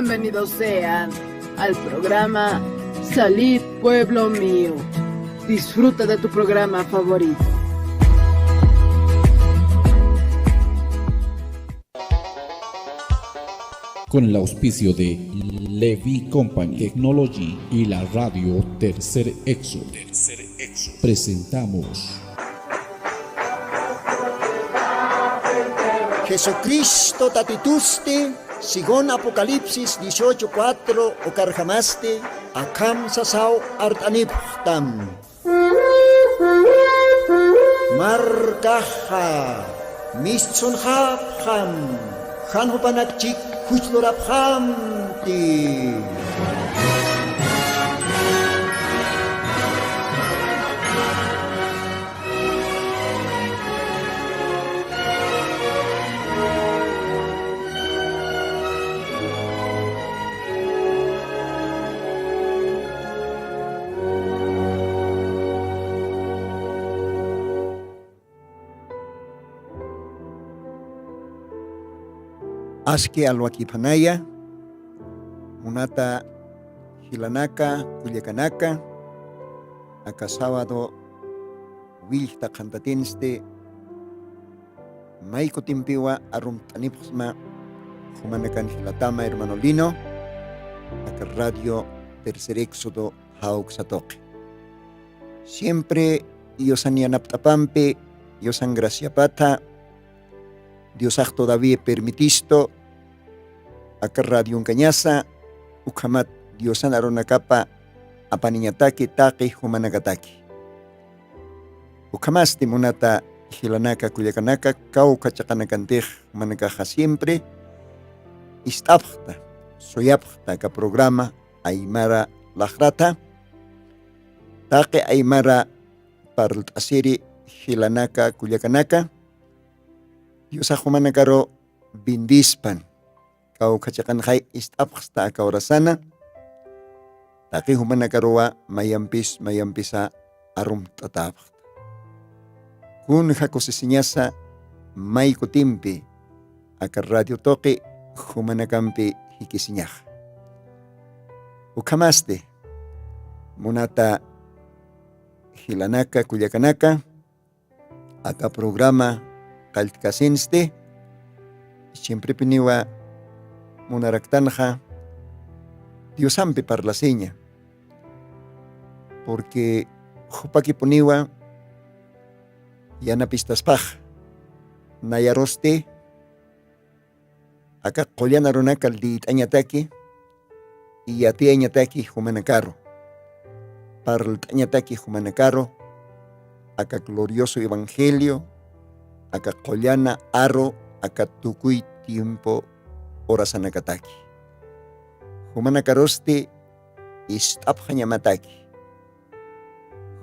Bienvenidos sean al programa Salid Pueblo Mío. Disfruta de tu programa favorito. Con el auspicio de Levi Company Technology y la radio Tercer Exo, presentamos Jesucristo tatituste, sigon Apocalipsis 18:4 o carjamaste, akam sasao artaniptam. Markaha, mischon hapham, hanhupanakchik kuchloraphamti. Aski alwakipanaya, munata hilanaka, kuliakanaka, aka sábado, wilta kantatinste, maiko timpiwa arum tanipsma, humanakan hilatama hermano Lino, aka radio Tercer Éxodo hauk satoque. Siempre Dios anianaptapampe, Dios angraciapata, Dios todavía permitisto, acá radio un cañaza, ukamat Dios anarona capa, apaniñataki, taki, humanagataki. Ukamaste monata, hilanaka, kuyakanaka, kau kachakanakantej, humanakaja siempre, istapta, soyapta, ka programa, aymara lahrata, taki aymara parlasiri, hilanaka, kuyakanaka, Dios ajumanakaro bindispan, kau kachakanjay istapsta akaurasana, taki humanakaroa mayampisa arum tatapta. Kun jakosesiñasa maiko timpi, aka radio toque humanakampi hikisiñaj. Ukamaste, munata hilanaka kuyakanaka, aka programa kaltikasinste, siempre piniwa munaraktanja, Dios ampe parlaseña, porque jupaki poniwa yanapistaspaj, nayaroste, acá qollanaronakal di añataki, y ati añataki humanakaro, parl añataki humanakaro, acá glorioso evangelio, acá collana aro, acá tukuy tiempo orasanakataki. Humanakaroste istapjañamataki.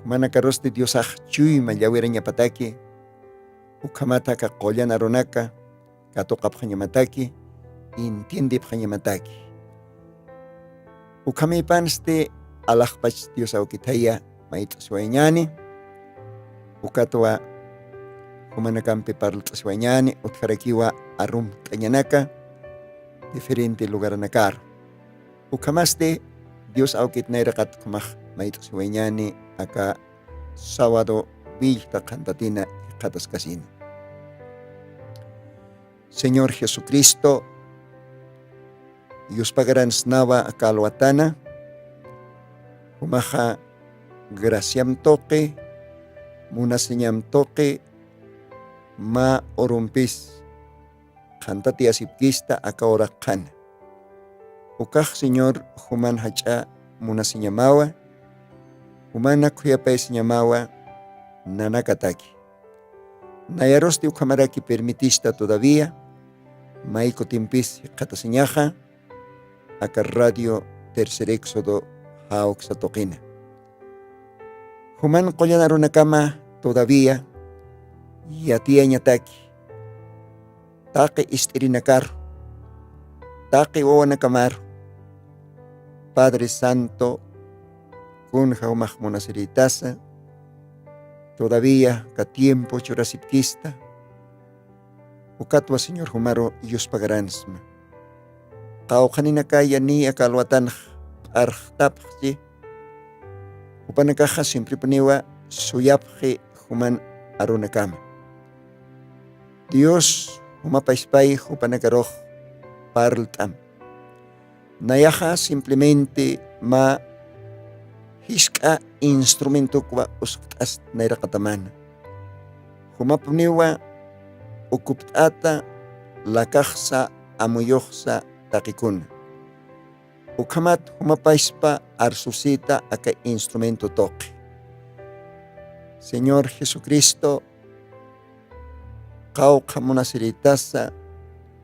Humanakaroste diosaj chuy mayawirañapataki. Ukamata acá collana ronaka, katokapjañamataki, intiendipjañamataki. Ukamipanste alajpach diosawkitaya maitaswañani, ukatwa humanakampi parlaswañani, utjarakiwa arum tañanaka, diferente lugar anakar. Ukamaste Dios aukit nairakat kumaj maitaswañani, acá sábado vilta cantatina katascasina. Señor Jesucristo, Dios pagaran snava akalwatana, humaja graciam toque, munaseñam toque, ma orumpis, cantati asipkista akahora kan. Ukaj Señor human hacha munaseñamawa, humana kuyapay señamawa, nanakataki. Nayarosti ukamaraki permitista todavía, maiko timpis kataseñaja, acá radio Tercer Éxodo hauk satokina. Human qollanaronakama todavía, yati añataki, taki istirinakar, taki wawanakamaru, Padre Santo, kunja umaj monaceritasa, todavía ka tiempo chorasipkista, ukatwa Señor Humaro Dios pagaransma. qawqaninaka yani akalwatan arhtapji upanakaja siempre puniwa suyapji human arunakama. Dios humapaispay upanakaroh parltam. Nayaja simplemente ma hiska instrumento kwa uskas nairakatamana. Humapuniwa ukuptata lakaksa amuyohsa takikuna. Ukamat humapaispa arsusita aka instrumento toque. Señor Jesucristo, kauka munasilitasa,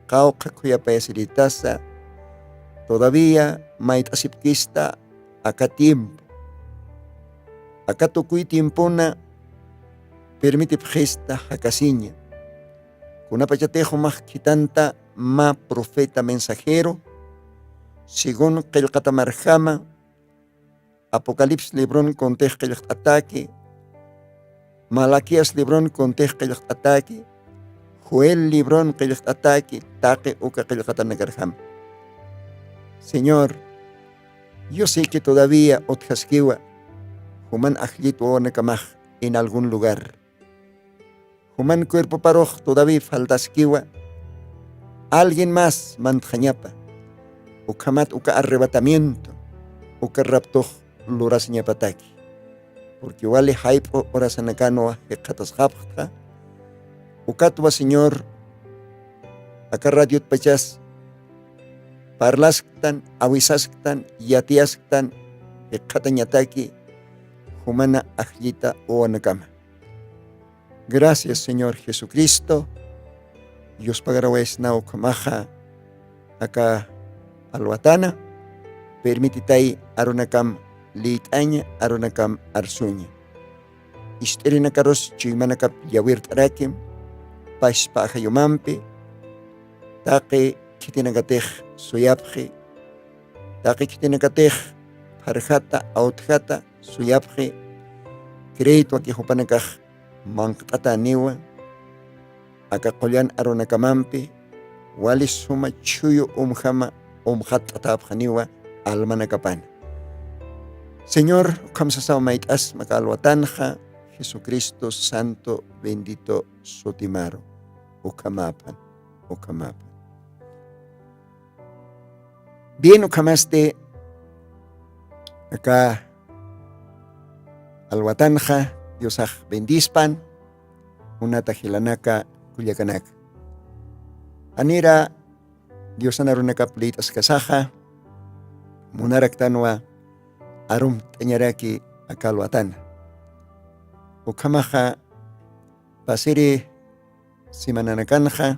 kauka kuyapayasilitasa, todavía maitasipkista aka tiempo. Aka tukui tiempona permite gesta hakasiña. Kuna pachatejo más quitanta ma profeta mensajero, según qilqata marjama, Apocalipsis libron contej qilqat ataque, Malaquías libron contej qilqat ataque, Joel libron qilqat ataque, taque uka qilqata nagarjam. Señor, yo sé que todavía otjasquiwa, human ajlit o nakamaj en algún lugar. Human cuerpo paroj todavía faltasquiwa, alguien más manjañapa, ukamat uka arrebatamiento, uka raptoj luras ñapataki. Porque vale hype orasanakano hekatas hapja, ukatwa Señor, acá radio pachas, parlasktan, awisasktan, yatiasktan, hekatañataki, humana ajlita o anakama. Gracias, Señor Jesucristo. Dios pagarawes na ukamaja acá alwatana. Permititai arunakam liitaña arunakam arsuña. Isterinakaros chuymanakap yawirt arakim. Paispa ajayomampe. Taque kitinakatej suyapje. Taque kitinakatej parjata autjata suyapje. Crédito aquí jupanakaj manqata niwa. Aka qolyan arunakamampi wali suma chuyo umjama umjatapjaniwa almanakapan. Señor, kamsasao maitas makalwatanja Jesucristo Santo bendito Sotimaro ukamapan. Bien ukamaste acá alwatanja Diosaj bendispan una tajilanaka Culiacanak. Anira Dios anarunaka plitas kasaja munaraktanwa arum teñaraki akalwatan. Ukamaja pasiri simananakanja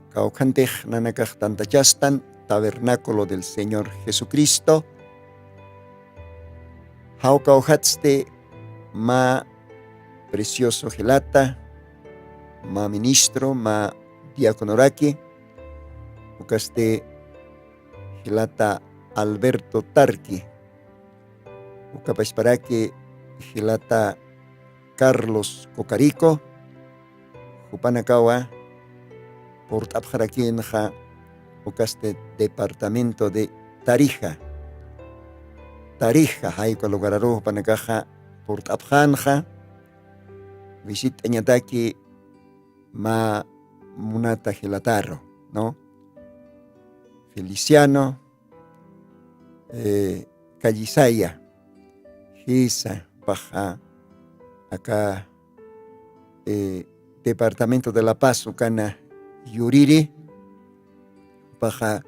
kaukantej nanakaj tantachastan tabernáculo del Señor Jesucristo. Haukauhatste ma precioso gelata, ma ministro, ma diaconoraki, ukaste gelata Alberto Tarqui, ukapasparaki gelata Carlos Cocarico, Jupanakawa, Portabjaraquinja, ukaste departamento de Tarija, Haiko Logararu, Panakaja, Portabjanja, Visit Añataki ma munata gelataro, ¿no? Feliciano, Callisaya, Gisa, Paja, acá, Departamento de La Paz, Ucana, Yuriri, Paja,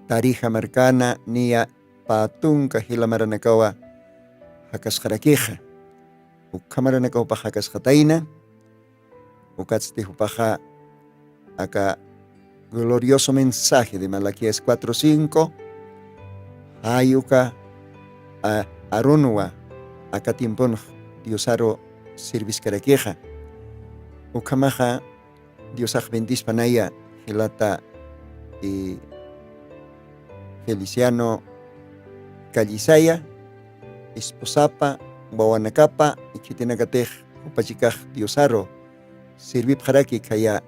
Tarija Marcana, Nia, Patunca, Gila Maranakawa, Jacasjaraqueja. Ukamaranakaw pajakas jataina, ukatzte paja acá glorioso mensaje de Malaquías 4:5, ayuka arunwa acá tiempon diosaro serviz caraqueja, ukamaja diosaj bendispanaya gelata Feliciano Callisaya, esposapa Bawanakapa, Ikitinakatej, Upachikaj, Diosaro, Sirvip Haraki, Kaya,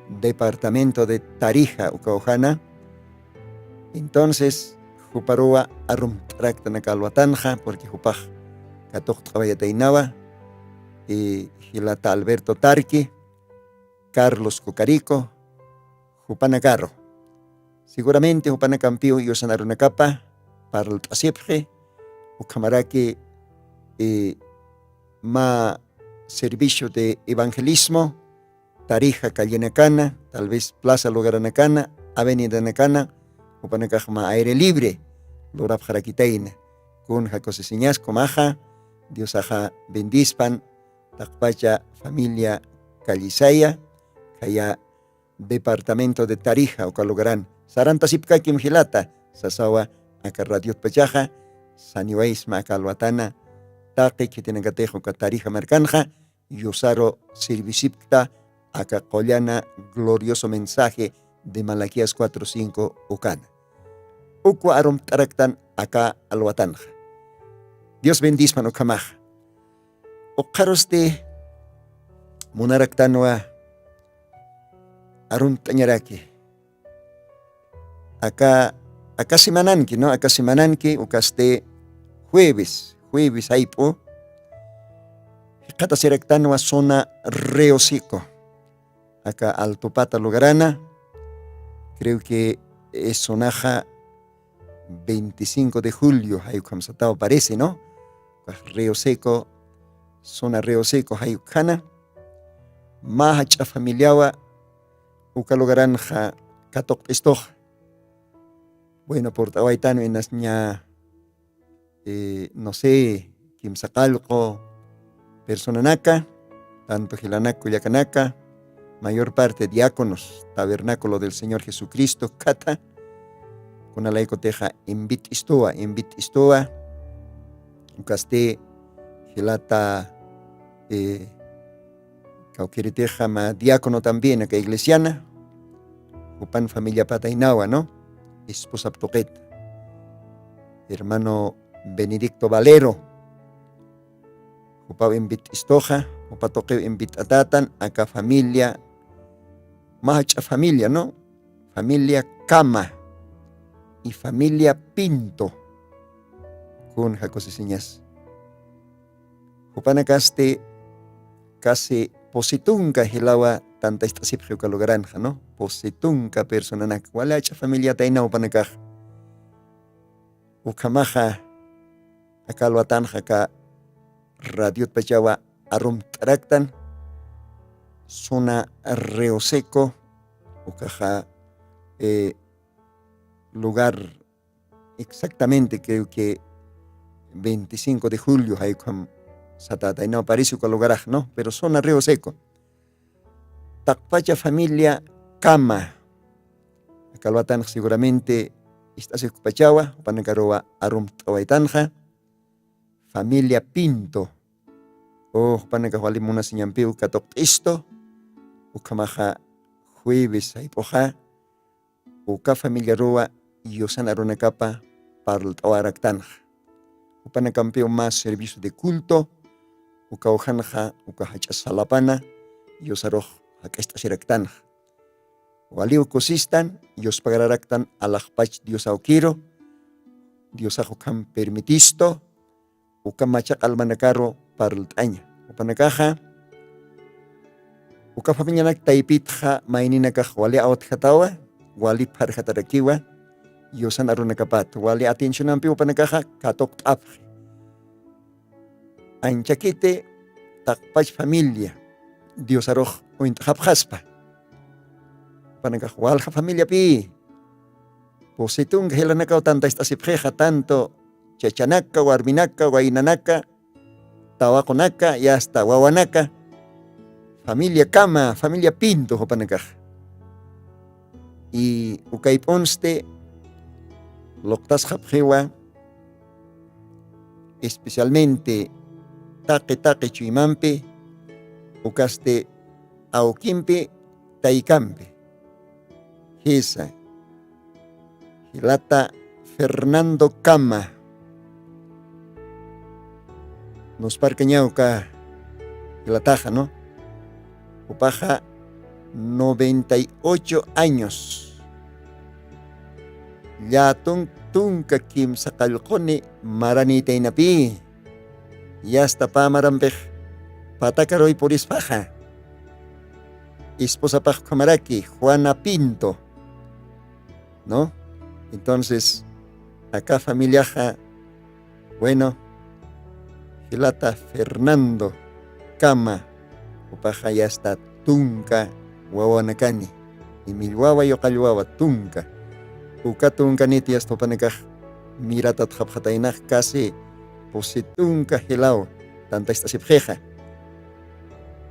departamento de Tarija, Ucaujana. Entonces, Juparua arum tractana calvatanja, porque Jupaj Katok Trabayatainawa, y Gilata Alberto Tarqui, Carlos Cocarico, Jupana Carro. Seguramente Jupana Campio y Osanaruna Capa, para el Tasipje, Ucamaraki, ma servicio de evangelismo, Tarija Callenacana, tal vez Plaza Logaranacana, Avenida Nacana, Upanacajma aire libre, Lorap Jarakiteina, con Jacosesiñas Comaja, Dios aja bendispan, Takpacha familia Calizaya, Kaya departamento de Tarija, Ocalogarán, Saranta Sipka Kimgilata, Sasawa, Acarradiot Pachaja, Saniwais Macalwatana, Taqi Kitenagatejo Catarija Mercanja, Yosaro Sirvisipta, Acacollana, glorioso mensaje de Malaquías 4:5 Ucana. Uku arum taraktan acá alwatanja. Dios bendisman Ucamaja. Ocaroste Munaraktanwa arum tañaraki. Acá semananki, ¿no? Acá semananki, ucaste jueves aipo. Kata serectanwa zona Reosico. Acá Altopata Logarana. Creo que es zonaja 25 de julio, hay como parece, ¿no? Río Seco, zona Río Seco, hay cana. Mahacha familiawa, ucalogaranja, catok estoja. Bueno, por Tahuaitano en las no sé, Kimsacalco, Personanaca, tanto Gilanaco y Yacanaca, mayor parte diáconos, tabernáculo del Señor Jesucristo, Cata, con la teja invit istoa, Ucaste, Gilata, Cauquiriteja, ma diácono también, acá iglesiana, Upan familia Patainawa, ¿no? Esposa Ptoquet, hermano Benedicto Valero, Upau invit istoja, Upatoque invit atatan, acá familia, macha familia, ¿no? Familia Cama y familia Pinto, con Jacosesiñas. Upanacaste casi positunca hilawa tanta esta sipjuca lo granja, ¿no? Positunca personanac, walacha familia taina upanacaj. Ucamaja, acá lo atanja, acá radiot pachawa arum tractan, zona Río Seco, ucaja, lugar exactamente creo que 25 de julio hay como satata y no parece que lugar, ¿no? Pero zona Río Seco. Takpacha familia Cama. Acá lo atan seguramente está se Pachawa, Panacaroa Arum Tawaitanja. Familia Pinto. O Panacahualimuna Siñampiu Catok esto. Ucamaja jueves aipoja. Uca familia Roa y Osana Ronacapa para el Tawaractanja. Upanacampeo más servicio de culto. Uca Ojanja, Uca Hachasalapana. Y Osaroj. Acá está Sirectanja. Waliu cosistan, Dios pagaractan alajpach Dios auquiro, Dios ajucam permitisto, ucam machak almanacaro para el taña. Upanacaja, uca familianak taipitja maininacaj wali aotjatawa, wali parjatarakiwa, Diosan arunacapat, wali atencionampi upanacaja, katok tapje. Anchaquite, takpach familia, Dios aroj ointjapjaspa. Panagahwalja familia pi. Positung helanaka tanta esta sipjeja tanto chachanaka, warminaka, wainanaka, tawakonaka y hasta wawanaka. Familia Cama, familia Pinto, hopanakaj. Y ukaiponste loktas japjewa, especialmente taque chuimampe, ukaste auquimpe, taicampe. Esa, Hilata Fernando Cama. Nos parqueñauca Hilataja, ¿no? Upaja 98 años. Ya tunka kim sakalkoni maranitay napi. Ya hasta pamarampej patakaroy purispaja. Esposa paj kamaraki, Juana Pinto, ¿no? Entonces, acá familiaja, bueno, Hilata Fernando Cama, upaja ya está tunka wawanakani, y milwawa yokalwawa tunka, uka tunka niti hasta panekaj miratat japjatainaj casi positunka hilao, tanta esta sipjeja.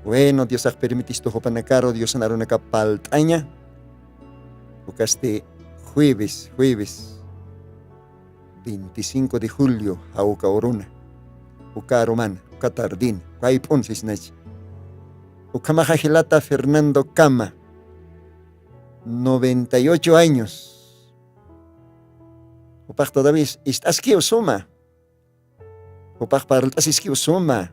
Bueno, Dios ha permitido Jopanacaro, Dios anaron acá paltaña. Porque este jueves 25 de julio, Auca Oruna, Uca Romana, Uca Tardín, Uca Iponsis Nachi. Uca Majajilata Fernando Cama, 98 años. Upac todavía estás que suma. Upac paraltas es que suma.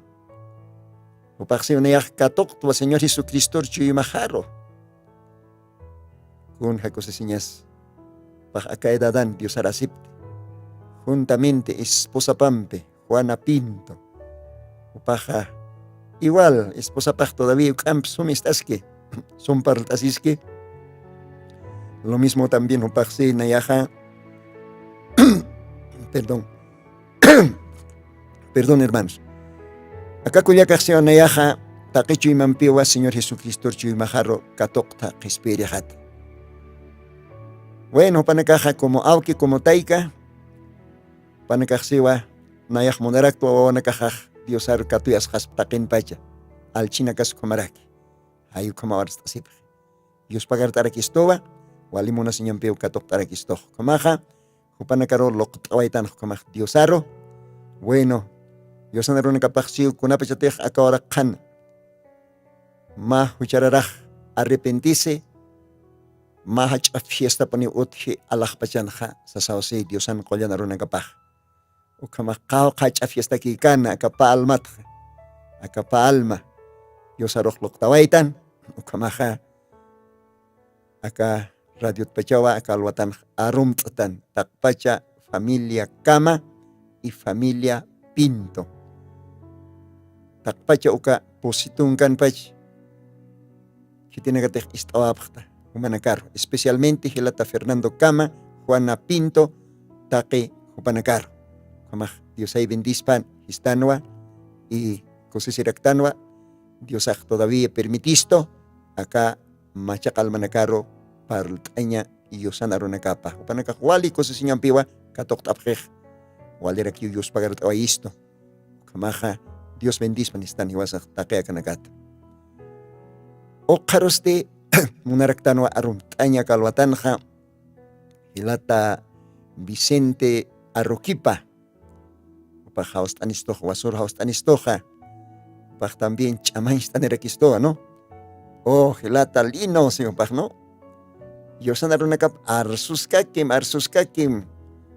Upaxi unayaj katok tu Señor Jesucristo chuyimajaro. Kun jacosesiñas paj acaedadan Dios arasipte. Juntamente esposa Pampe, Juana Pinto. Upaja igual esposa paj todavía camp sumistasque. Son partasisque. Lo mismo también upaxi nayaja. Perdón. Perdón, hermanos. Acá cuya se nayaja taqichu imampiwa Señor Jesucristo chuymajarro katokta qispirihat. Bueno, panakaja como auki como taika, panakajsiwa nayaj monaraktua wawanakajaj Diosar katuyas jasptaqin pacha, al chinakas komaraki, ayu komawarstasip. Dios pagar tarakistowa, walimuna señampiwa katoktarakistoj komaja, hupanakaro loqtawaitan komaj Diosaro, bueno, Dios anaruna kapajsiu kunapachatej akawara kan, ma huchararaj arrepentirse, mahach a fiesta pani utji alajpachanja sasawse Diosan qoyan aruna kapaj. Ukamaqaw qach a fiesta kikana akapa almatja, akapa alma, Dios arojloqtawaitan, ukamaja aka radio pachawa akalwatan arumtzatan takpacha familia Cama y familia Pinto. Takpacha uka positunkan pach. Kitinagatej istawapta. Humanacaro, especialmente Hilata Fernando Cama, Juana Pinto, Taque Hupanacaro. Como Dios hay bendispan, Histanua y Cosesiractanua, Dios ha todavía permitisto, acá Machacal Manacaro, Parltaña y Yosanarunacapa. Hupanaca Wali, Cosesiñampiwa, Catoctaprej, Walera que Dios pagar a esto. Camaja, Dios bendispan, Histan y Wasach Taquea Canacat. Ocaroste. Munaraktano arumtaña kalwatanja Hilata Vicente Arroquipa pa haustanistoja wasur haustanistoja pa también chamainstanerakistoa, ¿no? Oh Hilata lino señor pa, ¿no? Yosanarunakap arsuskakim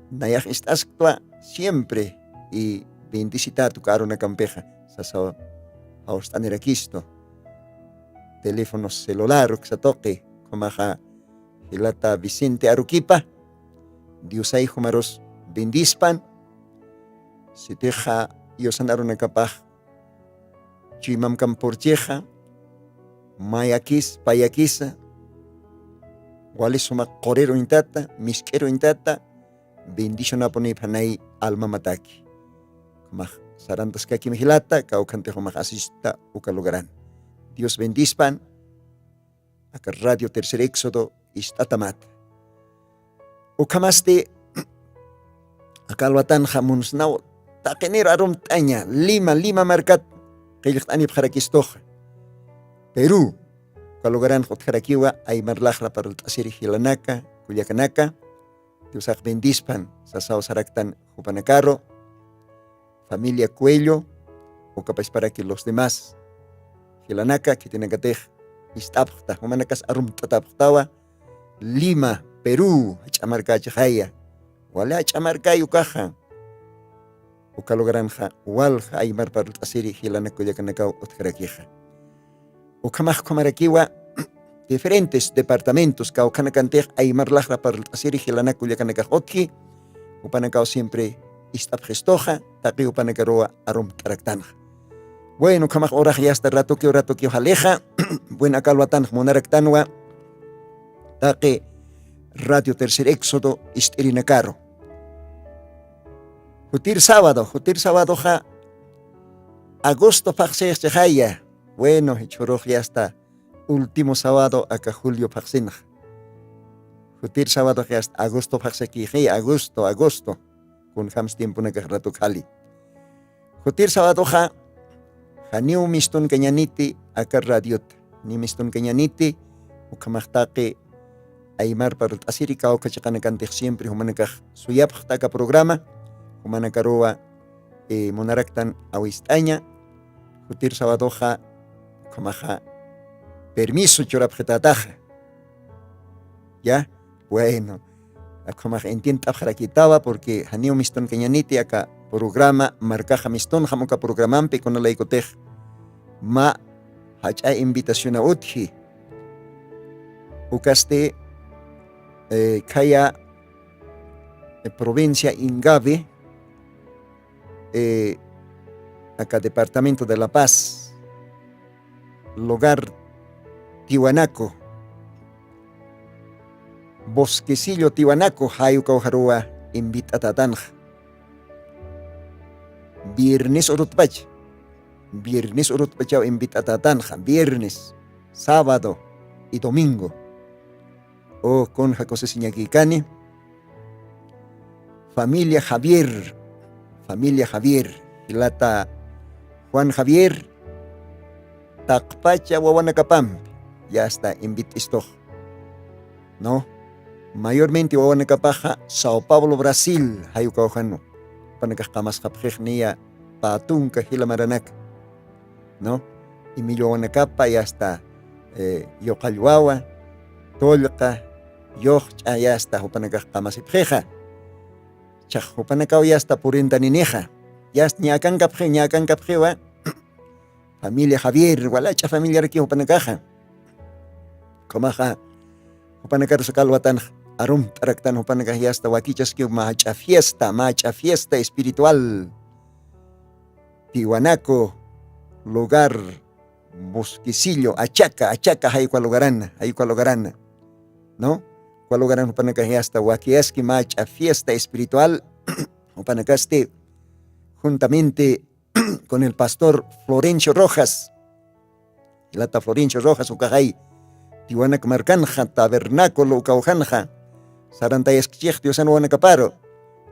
nayaj istastua siempre y bendicita tu carona campeja sasa haustanerakisto teléfono celular que se toque como Hilata Vicente Aruquipa Dios ahí humaros bendispan si deja yosanaruna capaz chimam campurcheja mayakis payakisa wale suma corero intata misquero intata bendición a poner panay alma mataki como sarantas kaki Hilata caucante como asista ukalugaran. Dios bendispan, acá Radio Tercer Éxodo, istatamat. Ukamaste, acá alwatan jamunsnau, takenir arumtaña, Lima marcat, kayliktani bjarakistoja. Perú, kalugaran hot jarakiwa, ay marlajra para el tasiri hilanaka, kuyakanaka, Dios ak bendispan, sasao saraktan Jupanacaro, familia Cuello, o capaz para que los demás Hilanaka, que tiene que tener istapta, humanakas arum tataptawa, Lima, Perú, chamarca chahaya, wala chamarca yukaja, ukalogranja, walja aymar parut asiri, Hilanako yakanakau utkarakija. Ukamaj komarakiwa, diferentes departamentos, Kaukanakantej, Aymar Lajra para el Tasiri, Gilanaku, Yakanakajotki, Upanacao siempre Istap Gestoja, Taki Upanacaroa, Arom Taraktanja. Bueno, Kamaj Oraj ya hasta rato que ojaleja, buena calvatan, Monaractanua, Taki Radio Tercer Éxodo, Isterinacaro. Jutir sábado, ja, agosto Paxej Chajaya. Bueno, Choroj ya está. Último sábado acá julio Paxinj. Jutir sábado ya hasta agosto Paxeki, agosto. Con hams tiempo na rato Kali. Jutir sábado ja, Janiu mistun Cañaniti acá radiot. Ni mistun Cañaniti, Ukamajtake, Aymar para el Asirika o Cachacanacante siempre, Humanacaj Suyap Taka programa, Humanacaroa, Monaractan Awistaña, Jutir sábado ja, Kamaja. Permiso chorapjetataja. Ya, bueno, como entiendo quitaba porque hanio miston keñaniti acá programa marcaja miston jamoca programampe con la icotej ma hacha invitación a utji ucaste kaya provincia Ingave acá departamento de La Paz, lugar Tiwanaco, Bosquecillo Tiwanaco, Hayuka Ojarua, invita a Tatanja. Viernes Urutpach, invita a Tatanja, viernes, sábado y domingo. O con Jacose Siñaquicani, familia Javier, Hilata Juan Javier, Tacpacha Wawanacapam. Ya está, invita esto, ¿no? Mayormente Wawanakapaja, Sao Paulo, Brasil, Hayukaujano, Panacascamas Japjegnia, Patunca, Hilamaranak, ¿no? Y Millo Wanacapa, ya está, Yocayuawa, Tolca, Yocha, ya está, Hupanacascamas Ipjeja, Chajupanacao, ya está, Purenta Nineja, ya está, Ñacan Capjewa, familia Javier, Gualacha, familia Arqui, Hupanacaja. Comaja, Hupanacar Sacalwatan, Arum Taraktan, Hupanaca y hasta Huaquichasque, macha fiesta espiritual. Tiwanaco, lugar, bosquecillo, achaca, Hayualogarana, ¿no? Cualogarana, Hupanaca y hasta Huaquiasque, macha fiesta espiritual, Hupanacaste, juntamente con el pastor Florencio Rojas, Lata Florencio Rojas, Ucajay. Tiwanak Marcanja, tabernáculo, Ucaujanja, Sarantayas Kichio San Wanacaparo,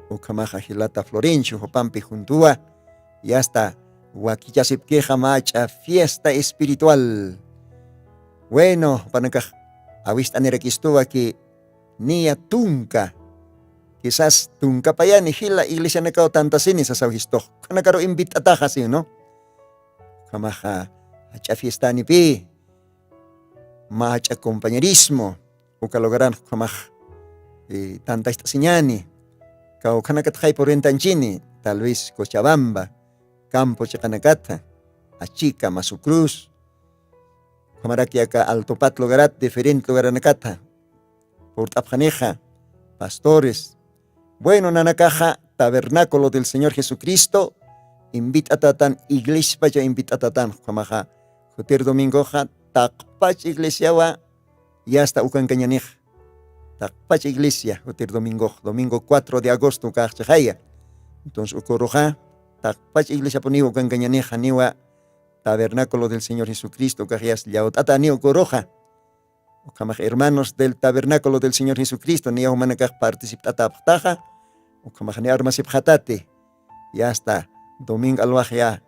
Ucamaja Gilata Florencio, Jopampi Juntúa, y hasta Huaquichasip Queja Macha, fiesta espiritual. Bueno, Panacaj, avista Nerequistúa que Nia Tunca, quizás Tunca Payani, Gila, iglesia Necao tantas cenisas avisto, Canacaro invita taja, ¿sí, no? Ucamaja, Hacha fiesta ni pi. Macha compañerismo, Ucalogarán, Jamaj, tanta esta señani, Caucanacat por Entanchini, tal vez Cochabamba, Campo Chacanacata, Achica, Masucruz, Jamaraquiaca, Alto Pat Logarat, diferente Logaranacata, Portapjaneja, pastores. Bueno, Nanacaja, tabernáculo del Señor Jesucristo, invita a Tatán, iglesia para invita a Tatán, Jamaja, Joter Domingoja, Tacpach iglesia wa ya está Ucancañanej. Tacpach iglesia, Joter domingo 4 de agosto, Cachajaya. Entonces, Ucoroja, Tacpach iglesia ponió Ucancañanej, Niwa, tabernáculo del Señor Jesucristo, Cajias, Yautata, Niwa Coroja. Ucamaj hermanos del tabernáculo del Señor Jesucristo, Niwa Humanacaj participata Ptaja, Ucamaj ne armas Ipjatate. Ya está, domingo al ya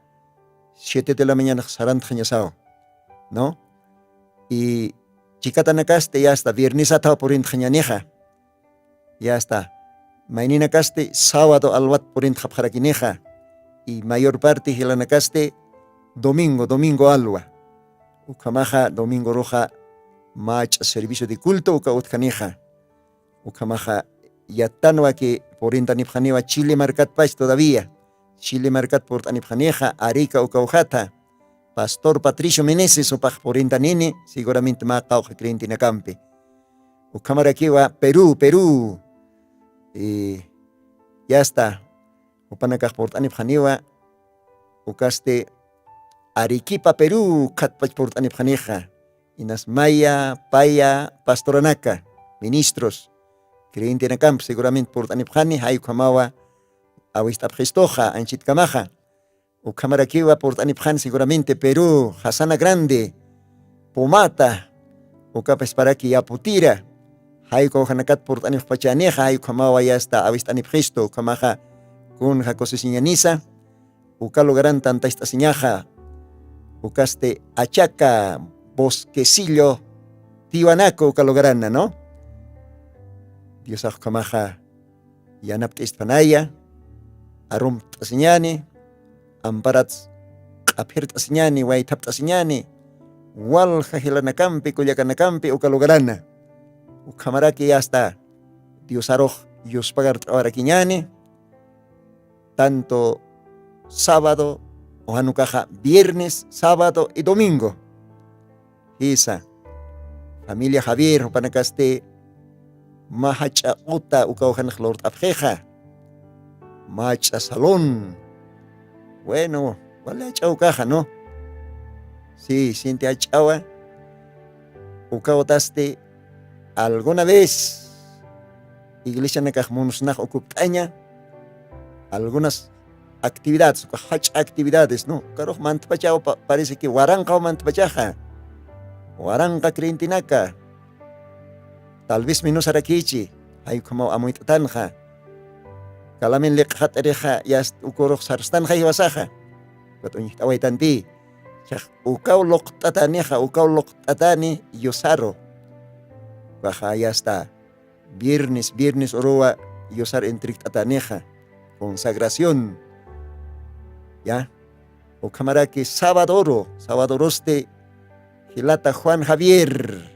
7 de la mañana, Sarant Jañasao, ¿no? Y Chicatanacaste ya está, viernes atao por Intjañaneja, ya está. Maininacaste, sábado alwat por Intjapjaraquineja, y mayor parte Hilanacaste, domingo alwa. Ucamaja, domingo roja, mach servicio de culto, Ucautcaneja. Ucamaja, yatanwa que por Intanipjanewa, Chile marcat paz todavía. Chile marcat por Tanipjaneja, Arica, Ucaujata. Pastor Patricio Meneses upaj porintanini, seguramente ma cauja clientina campi. O cámara aquí va Perú. Y ya está. Upanakaj portani pjaniwa. Ukaste Arequipa, Perú, katpach portani pjanija. Inas Maya, Paya, Pastoranaka, ministros. Clientina camp, seguramente portani pjani, hay kamawa, awistap gestoja, anchit kamaja. O cámara aquí va portani pjan, seguramente Perú, Hasana Grande, Pomata, o capas para aquí Aputira. Hay kohanakat portani pachaneja, hay kamawa ya está, awistani gesto, kamaja. Kun jakose siñaniza, uka logaran tanta esta siñaja, ukaste achaca, bosquecillo, tiwanaco, uka logarana, ¿no? Dios kamaja, yanapte ispanaya, arum tasiñani, amparats, apir tasiñani, waitap tasiñani, wal jajilanakampi, kuyakanakampi, uka logarana, ukamaraki ya está, Dios aroj, Dios pagar trabaраquiñani, tanto sábado, o hanukaja viernes, sábado y domingo. Esa familia Javier, panakaste mahacha uta ukauhan lord abjeja, macha salón. Bueno, vale chaucaja, ¿no? Sí, siente achawa. Ukautaste alguna vez iglesia nakajmunusnaj okuptaña. Algunas actividades, actividades, ¿no? Caro mantpachao parece que waranca o mantpachaja, waranca creentinaka, tal vez menos araquichi, hay como amuitanja, calamen leqhat ereja, yas ukorox sarstanja y wasaja, patuñita waitanpi, ukau loqtataneja, ukau loqtatani yosaro, baja ya está, viernes oroa yosar entrictataneja, consagración, ya, o cámara que sábado roste, Hilata Juan Javier,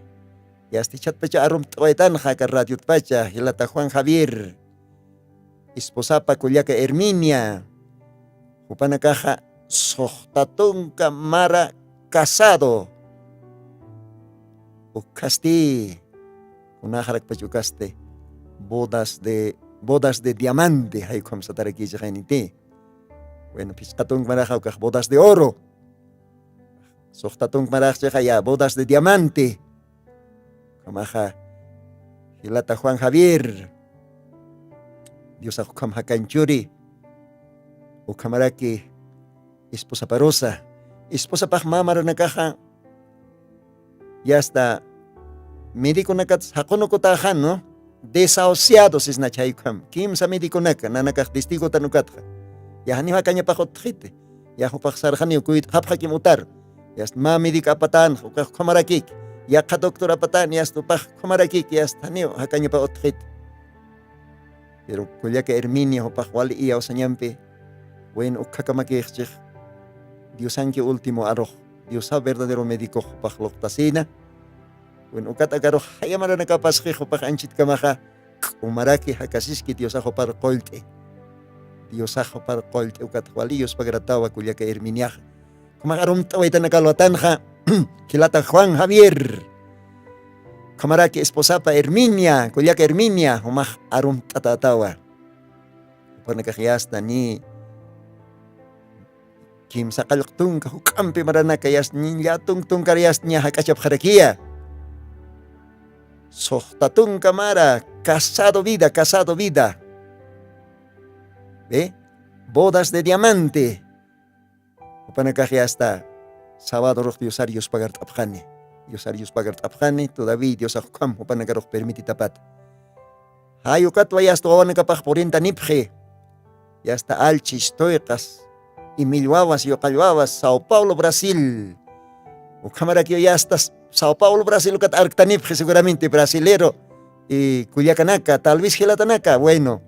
ya este chat pacha arum tawetanja ka radio pacha, Hilata Juan Javier, esposapa kuliaka Herminia, upana caja sohtatun kamara casado, o casti, unajarak pachucaste, bodas de diamante, hay como satar aquí jainite. Bueno, piscatung maraja bodas de oro. Sohtatung maraja ya bodas de diamante. Kamaja Hilata Juan Javier. Dios akam hakanchuri. O kamaraki esposa parosa. Esposa paj mamara na caja. Ya está. Médico nakat hakono kotajan, ¿no? Desahuciados es nachaykam. Kim sa médico naka, nanakaj testigo tanukatja. Ya hani hakanya pajot trite. Ya hupaj sarjani ukuit haphakim utar. Ya ma médico apatan, ukaj komarakik. Ya ka doctor apatan, ya stupaj komarakik, ya stanio hakanya pajot trite. Pero kulyaka Herminia hupaj wali iya osanyampe. Bueno, ukakamakich. Dios anke último aroj. Dios sa verdadero médico hupaj loktasina. Bueno, ukatagaro hayamara nakapasje hopaj anchit kamaja umaraki hakasiski Dios ajo par qolte. Dios ajo par qolte ukatwaliyos pagratawa kulyaka Herminiaj. Kumagarum tawaitan nakalwatanja Hilata Juan Javier. Kamaraki esposapa Herminia, kulyaka Herminia humaj arum tatatawa. Upanakajyasta ni kim sakaluktung kahukampi maranakayas ninyatung tungkaryas niya hakachap harakia. Sohtatun Camara, casado vida. ¿Ve? Bodas de diamante. Upanakaje hasta sábado roh diosarios pagar tapjane. Diosarios pagar tapjane, todavía Dios akam upanakaroh permiti tapat. Hayukat vayas to awanakapaj porenta nipje. Ya hasta alchis, toekas, y milwawas, yokalwawas, Sao Paulo, Brasil. Ukamara que ya estás Sao Paulo, Brasil, kat arctanip, seguramente brasilero, y Culiacanaca, tal vez Gelatanaka, bueno.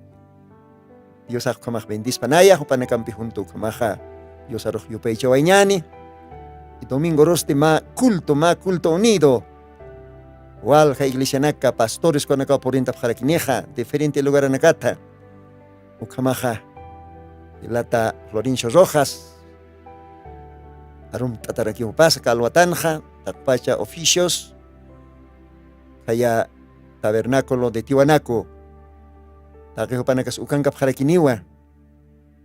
Dios akamaj bendis panaya, upanakampi junto kamaja, Dios aroj yupecho wañani, y domingo roste ma culto unido. Walja iglesianaca, pastores con acá por enta jaraquineja, diferente lugar anacata, ukamaja, Hilata Florencio Rojas, arum tataraki upasa kalwatanja takpacha oficios kaya tabernáculo de Tiwanaku taqijo panakas ukankap jarakiniwa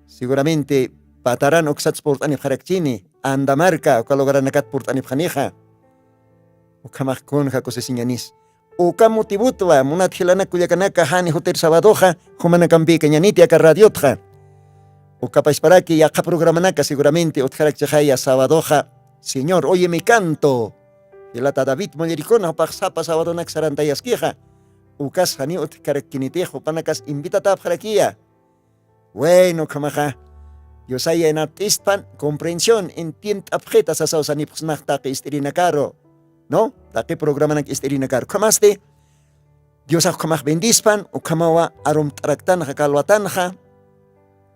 seguramente pataran oksats portanip jarakchini Andamarca ukalogaraнаkat portanip janija ukamak konja kosesiñanis ukamu tibutwa munat hilana kuyakanaka hani hotel sabadoja humanakampi kañaniti aka radiotja ukapashparaki yaqa programanaka seguramente utjarakchajaya sabadoja señor oye mi canto hilata David mollericona upaqsapa sabadonak sarantayasquija ukas hani utkarakkinitejo panakas invitata jarakia bueno kamaja Yosaya en artispan comprensión entiend abjeta sasausanipx nachtaqi istirinakaro ¿no? Taki programa nak istirinakaro kamaste Dios kamaj bendispan ukamawa arum taraktan jakalwatanja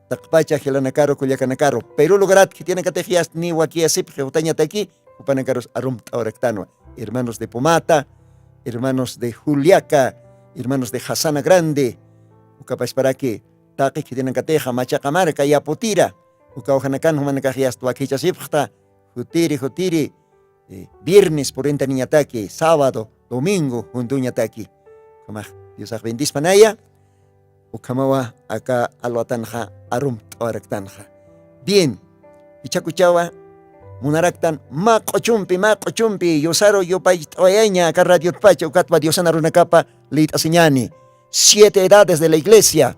takpacha hilanakaro kulyakanakaro pero lograt que tiene categias ni wakiasip jeutaña taki upanakaros arum taurektano hermanos de Pomata hermanos de Juliaca hermanos de Hasana Grande ukapash para que taki que tiene cateja machacamarca y apotira ukawjanakan humanakajias tuakichasipta jutiri viernes por enta niñataki sábado domingo juntuñataki kamaj Dios bendispanaya ukamawa aka alwatanja arum taurektanja bien ichakuchawa munaraktan maq'uchumpi yosaro yopay t'oyaña aka radio pacha ukatwa diosana runakapa leit asiñani 7 edades de la iglesia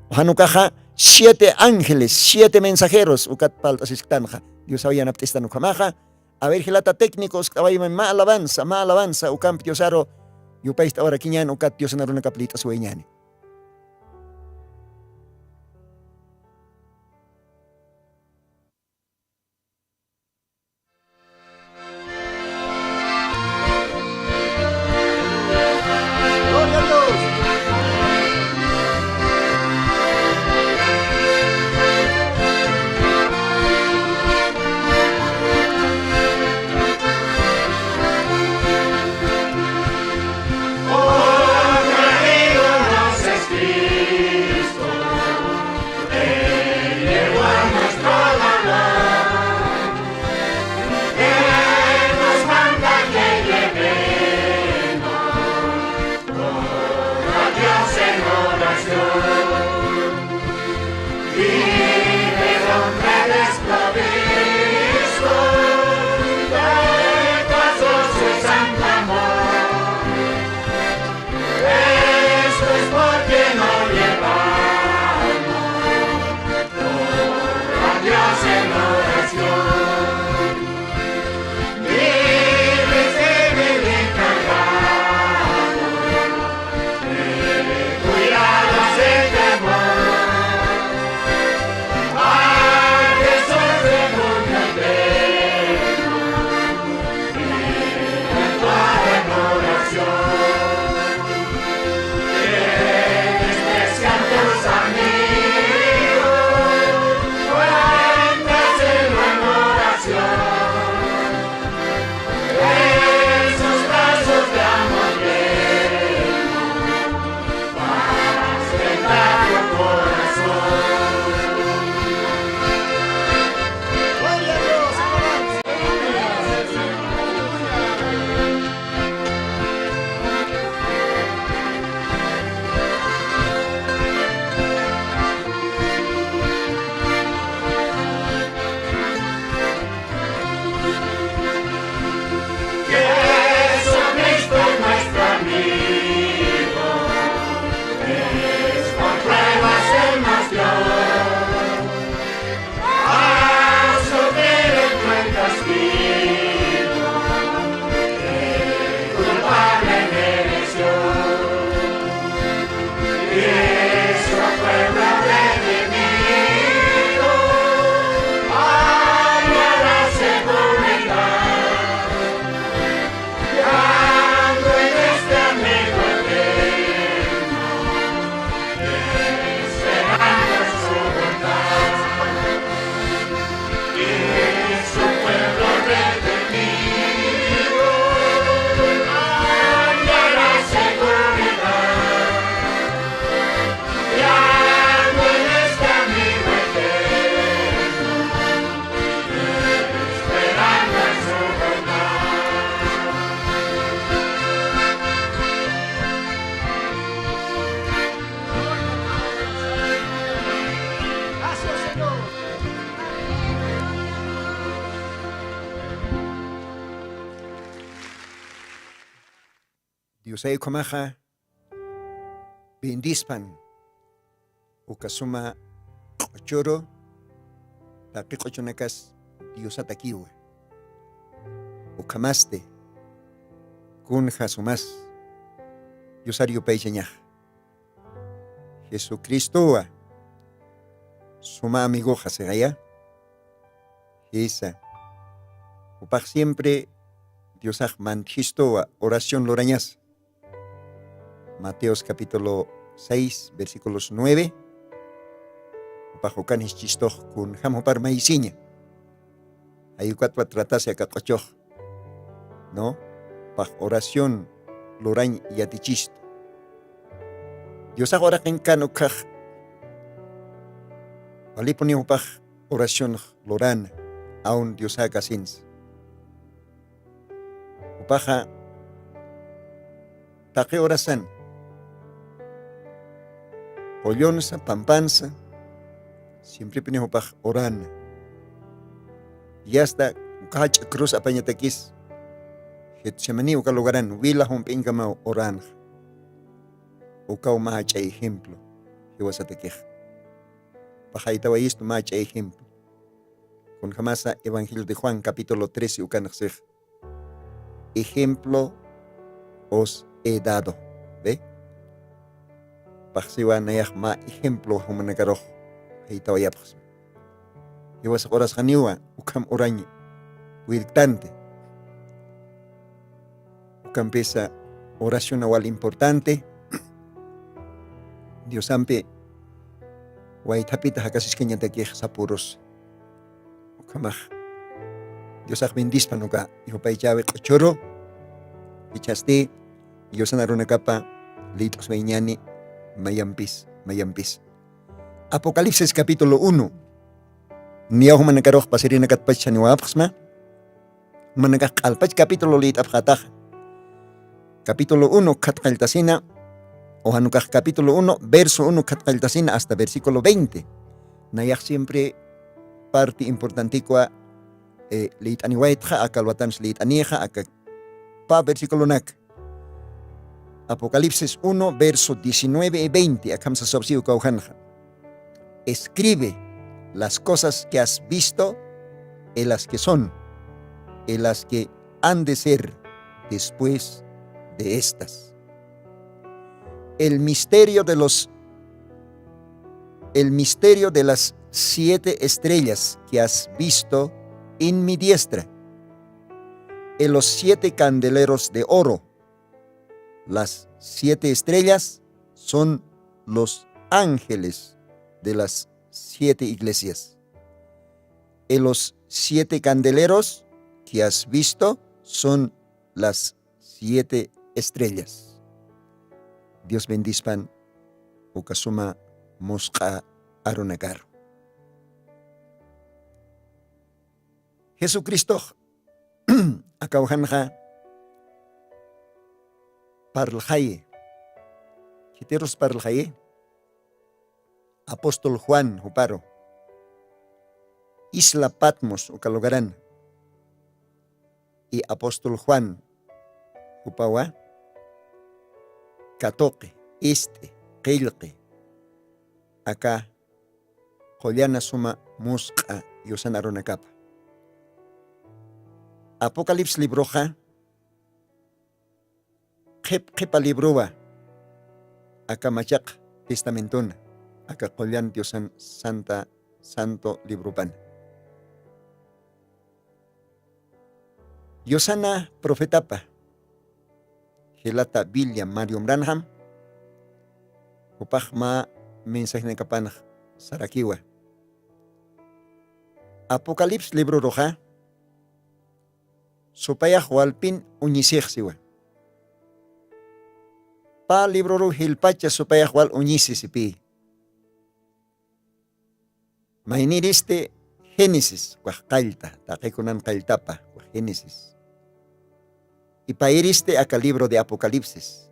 hanukaja 7 ángeles 7 mensajeros ukat paltasistanja Dios había naptistan ukamaja a ver hilata técnicos kabayman ma alabanza ukamp diosaro yopay ahora kiñan ukat diosana runakapa leit asueñani Oh, Dios ay komaja bendispan ukasuma ochoro taqiqochunakas Dios atakiwa ukamaste kunja sumas Diosario peicheñaj Jesucristo suma amigo jasegaya esa upaj siempre Diosaj manchistoa oración lorañas Mateos capítulo 6 versículos 9 bajo canis chistoj kun hamopar maisiña ayucatwa tratase acaqochoj no bajo oración lorañ yatichisto Dios ahora en cano kaj aliponi upaj oración lorana aún Dios haga sins upaja taqe orasan Pollonsa, pampansa, siempre pone upaj orana. Y hasta cach cruz apañatakis. Getsemani uka lugaran, wila hum pingama oranja. Uka macha ejemplo. Hiwasatekej. Pajaitawa isto macha ejemplo. Con jamasa Evangelio de Juan, capítulo 13, ukanajsej. Ejemplo os he dado. ¿Ve? Paksiwa nayak ma ejemplo humanagaroh heitaw yapaks. Iwas oras kaniwa ukam orañi wirtante. Ukam pesa oración awal importante. Dios ampe waitapita hakasis kenyataki sapuros. Ukamah Dios ak bendispan uka ihopay chawe kochoro. Ichaste Dios anaruna kapa litos mainyani Mayampis. Apocalipsis capítulo 1. Niyahu manakaroh pasirina katpach chaniwapsma. Manakak alpach capítulo lit aphataj. Capítulo 1 katkaltasina. O hanukak capítulo 1 verso 1 katkaltasina hasta versículo 20. Nayak siempre parte importantiqua lit aniwaitja akalwatans lit anieja akak pa versículo nak. Apocalipsis 1, versos 19 y 20. Escribe las cosas que has visto y las que son y las que han de ser después de estas. El misterio de las 7 estrellas que has visto en mi diestra y los 7 candeleros de oro. Las 7 estrellas son los ángeles de las 7 iglesias. Y los 7 candeleros que has visto son las 7 estrellas. Dios bendispan ukasuma mosqa arunagar. Jesucristo akawhanja Parlhaye, Quiteros Parlhaye, Apóstol Juan Huparo, Isla Patmos Ucalogarán, y Apóstol Juan Hupawa, Catoque, Qilqe, acá, Jollana Suma Musqa, Yosan Aronacapa. Apocalipsis libroja, Kepa libroa acá machak testamentona acá collan Diosan santo libropan. Yosana profetapa Gelata William Marion Branham upajma mensaje de kapanaj Sarakiwa. Apocalipsis libro roja supaya hualpin uñisejsiwa. Pa libro ro hilpacha supaya hual uñisisipi. Mainiriste Génesis, huajkalta, taquekunan kaltapa, Génesis. Y pairiste acá libro de Apocalipsis.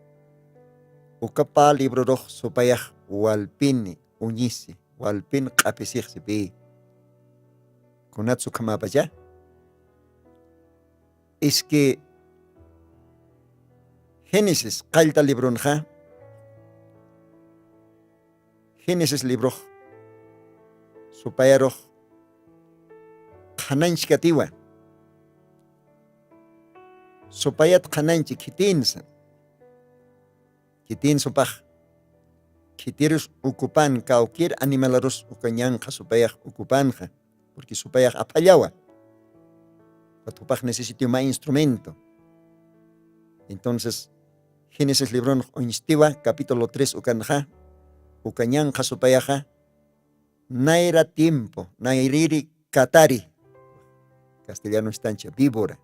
Ukapa libro ro supaya hualpin uñisi, hualpin kapesijsipi. Kunatsu kamapaya. Es que Génesis qalta libronja. Génesis libro supayaroj qhananchikatiwa. Supayat qhananchi kitinsa. Kitin supaj. Kitirus ucupan cualquier animalarus ucañanja supayaj ocupanja. Porque supayaj apallawa. Patupaj necesita más instrumento. Entonces, Génesis libron oñistiva, capítulo 3 ucanja. Ucañanja supayaja. Naira tiempo, nairiri catari. Castellano estancha, víbora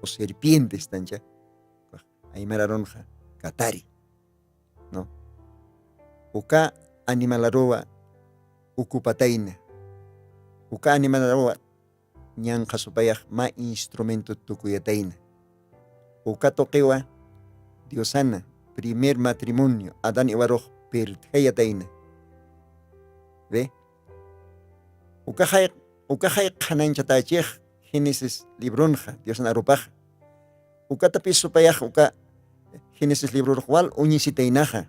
o serpiente estancha. Aymararonja, catari. No. Uka animalaroa ukupataina. Uka animalaroa ñanja supayaj ma instrumento tukuyataina. Uka toquewa Diosana, primer matrimonio, Adán y Baroj, pertayataina. ¿Ve? Ukajay khananchatachiej, Génesis libronja, Diosana arupaja. Uka tapis supayaj, uka Génesis libronja, wal uñisitainaja.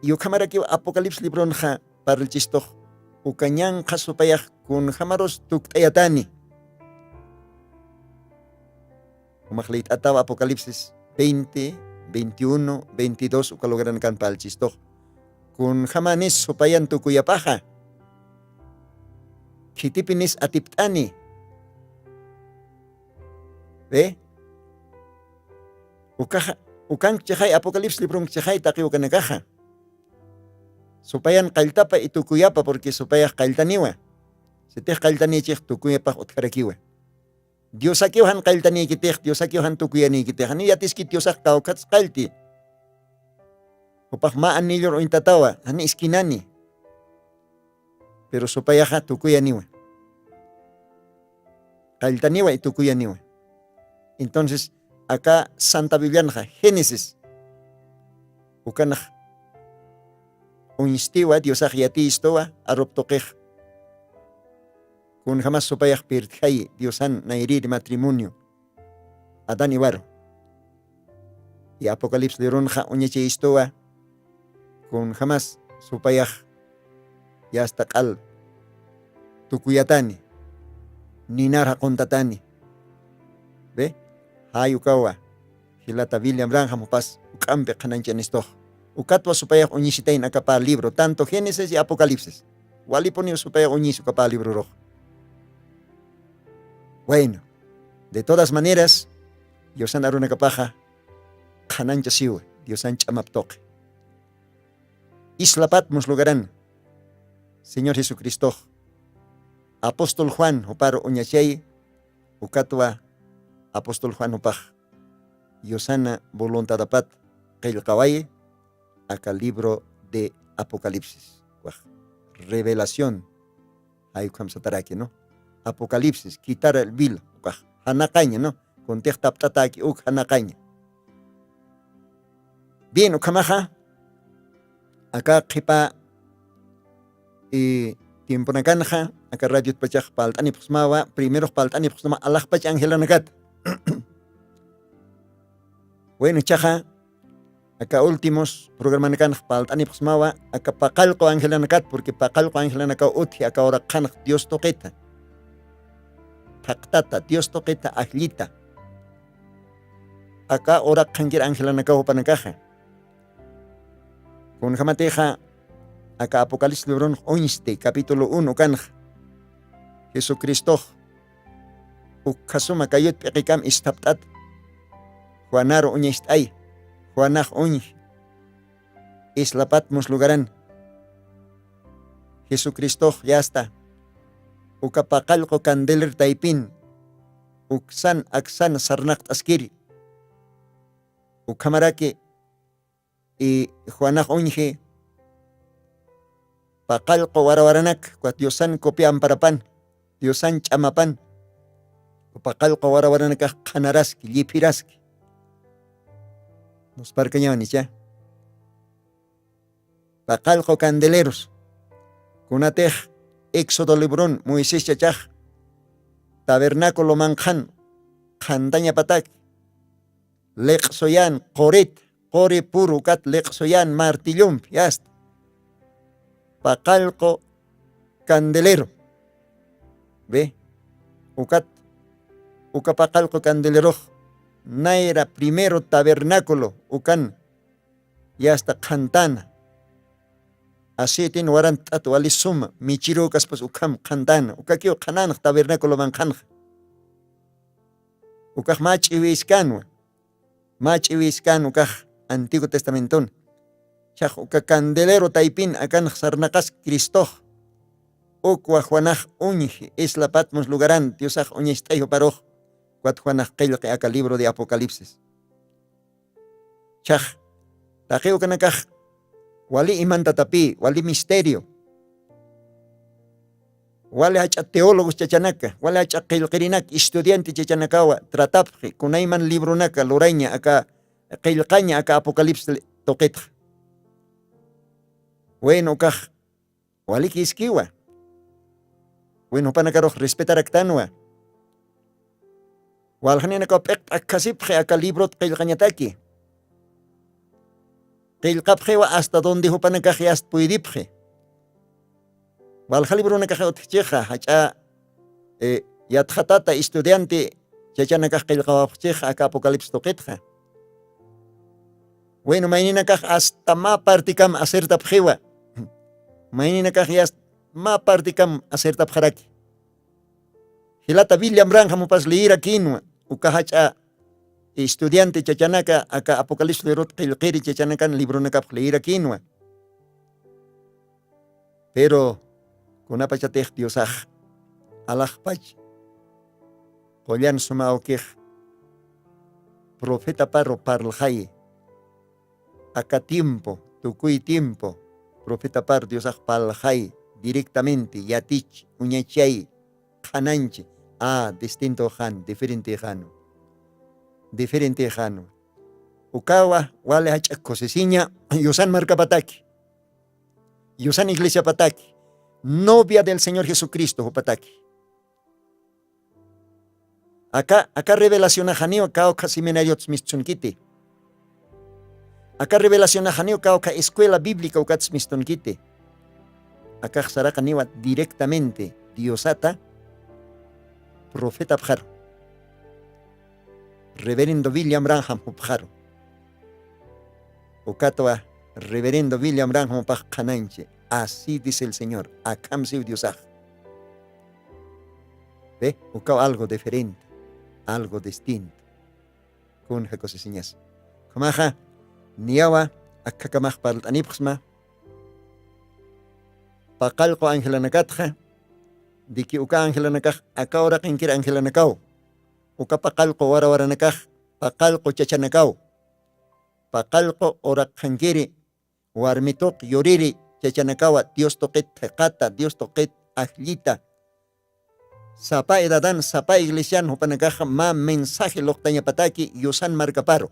Y ukamara que Apocalipsis libronja, para el chistoj, ukañanja supayaj, kun jamaros tuktayatani. Umajleit ataba Apocalipsis 20, 21, 22 ukalogran kan pal chistoj. Kun jamanis supayan tukuyapaja. Kitipinis atiptani. ¿Ve? Ukan chay Apocalipsis librong chay taki ukanakaja. Supayan kaltapa itukuyapa porque supayah kaltaniwa. Seteh kaltani chih tukuyapa utkarakiwa. Dios aquí ohan kaltani kiteh, Dios aquí ohan tukuyani kiteh. Ani yatis kit Dios ak kaukats kalti. Upah ma anilor ointatawa, ani iskinani. Pero supayaha tukuyaniwa. Kaltaniwa y tukuyaniwa. Entonces, acá Santa Bibliana, Génesis. Ukanah. Unistiwa, Dios ak yati istowa, aroptokeh. Kun jamás supayah pirthay, Diosan nairir matrimonio. Adán y Baro. Y Apocalipsis de Ronja uñeche istoa. Kun jamás supayah ya hasta kal. Tukuyatani. Ninara kontatani. ¿Ve? Hayukawa. Hilata William Branham pas. Ukampe kananchan istoh. Ukatwa supayah uñisitain akapa libro. Tanto Génesis y Apocalipsis. Waliponi supayah uñisu kapa libro rojo. Bueno, de todas maneras, Diosan aruna kapaja, kanancha siwe, Diosan chamaptoque. Islapat muslugaran, Señor Jesucristo, Apóstol Juan, oparo uñachay, ukatwa, Apóstol Juan opaj, Diosana voluntadapat, kailkawaye, acá libro de Apocalipsis, revelación, hay sataraki, ¿no? Apocalipsis, quitar el vil, hanakaña, ¿no? Contesta ptataki, hanakaña. Bien, ukamaja, acá kipa tiempo nakanja, acá radio pachaj paltani pusmawa, primero paltani pusma Allah pach Angela nakat. Bueno, chaja, acá últimos programa nakanj paltani pusmawa, acá pakalko Angela nakat, porque pakalko Angela nakat uti, acá ahora kanj Dios toqueta. Taktata, Dios toqueta, ajlita. Acá ora kangir Angela nakaho panakaja. Con jamateja, acá Apocalipsis libron oinste, capítulo 1, kanj. Jesucristo. Ukasuma kayot pekikam istaptat. Juanaro uñist ay. Juanaj uñ. Islapat muslugaran. Jesucristo ya está. Ukapakalko kandeler taipin. Uksan aksan sarnak askiri. Ukamarake y Juanaj unje. Pakalko warawaranak. Kuat Diosan kopian parapan. Diosan chamapan. Pakalko warawaranak kanaraski, lipiraski. Nos parcañaban ya. Pakalko candeleros. Kunatej. Éxodo librón, Moisés chachaj, tabernáculo manjan, jantaña patak, leqsoyan qorit, qori puru ukat leqsoyan martillum, yasta. Paqalqo candelero. ¿Ve? Uka paqalqo candelero. Naira primero tabernáculo, ukan. Yasta cantana. Así tiene warant atu alisuma, michirukas pues ukam cantana. Ukakio kanan tabernáculo man kanja. Ukaj mach iwiskanwa. Mach iwiskan ukaj Antiguo Testamentón. Chaj uka candelero taipin akan sarnakas Cristo. Ukwa Juanaj uñij isla Patmos lugaran tiosaj uñistayo paroj. Cuat Juanaj qilqi aka libro de Apocalipsis. Chaj tajeo kanakaj wali imanta tapi, wali misterio. Wali hacha teólogos chachanaka, wali hacha qilqirinak estudiante chachanakawa tratapji kunayman libronaka loreña aka qilqaña aka Apocalipsis toqetja. Bueno kaj wali kiskiwa. Bueno panakaroj respetar aktanwa. Walhanina ka pek akasipje aka libro qilqañataki. Qilqapjewa hasta donde hupanakaje hasta puidipje. Walhalibro nakaje otcheja hacha yatjatata estudiante chachanakaj qilqawapjeja aka Apocalipsis toqetja. Bueno maininakaj hasta ma partikam acertapjewa. Maininakaj hasta ma partikam acertapjaraki. Hilata William Branham pas leira kinwa ukahacha estudiante chachanaka aka Apocalipsis lerot qilqiri chachanakan libro nakap leira kinwa. Pero kunapachatej diosaj alajpach qollan sumaokej profeta parro parljaye aka tiempo tukuy tiempo profeta par diosaj parljaye directamente yatich uñachay hananche distinto han diferente hano. Diferente jano. Ukawa wale hacha cosesiña yusan marca pataki. Yusan iglesia pataki. Novia del Señor Jesucristo pataki. Acá revelación a janio kauka seminarios mistunkite. Acá revelación a janio kauka escuela bíblica ukats mistunkite. Acá saraka niwa directamente diosata profeta pjaro. Reverendo William Branham Pujaro. Okatoa, Reverendo William Branham Pajkananche. Así dice el Señor. Akam se diosaj. ¿Ve? Ukao algo diferente. Algo distinto. Con cosas señas. Kamaja, niawa, akakamaj paltanipxma. Pakalko angelanakatja. Diki uka angelanakaj. Akaora kinkira angelanakao. Uka paqalqo warawaranakaj, paqalqo chachanakaw, paqalqo oraqhankiri, warmituq yuriri chachanakawa, Dios toqet qata, Dios toqet ajlita. Sapa edadan, sapa iglesian hupanakaj ma mensaje loqtaña pataki, yusan marcaparo.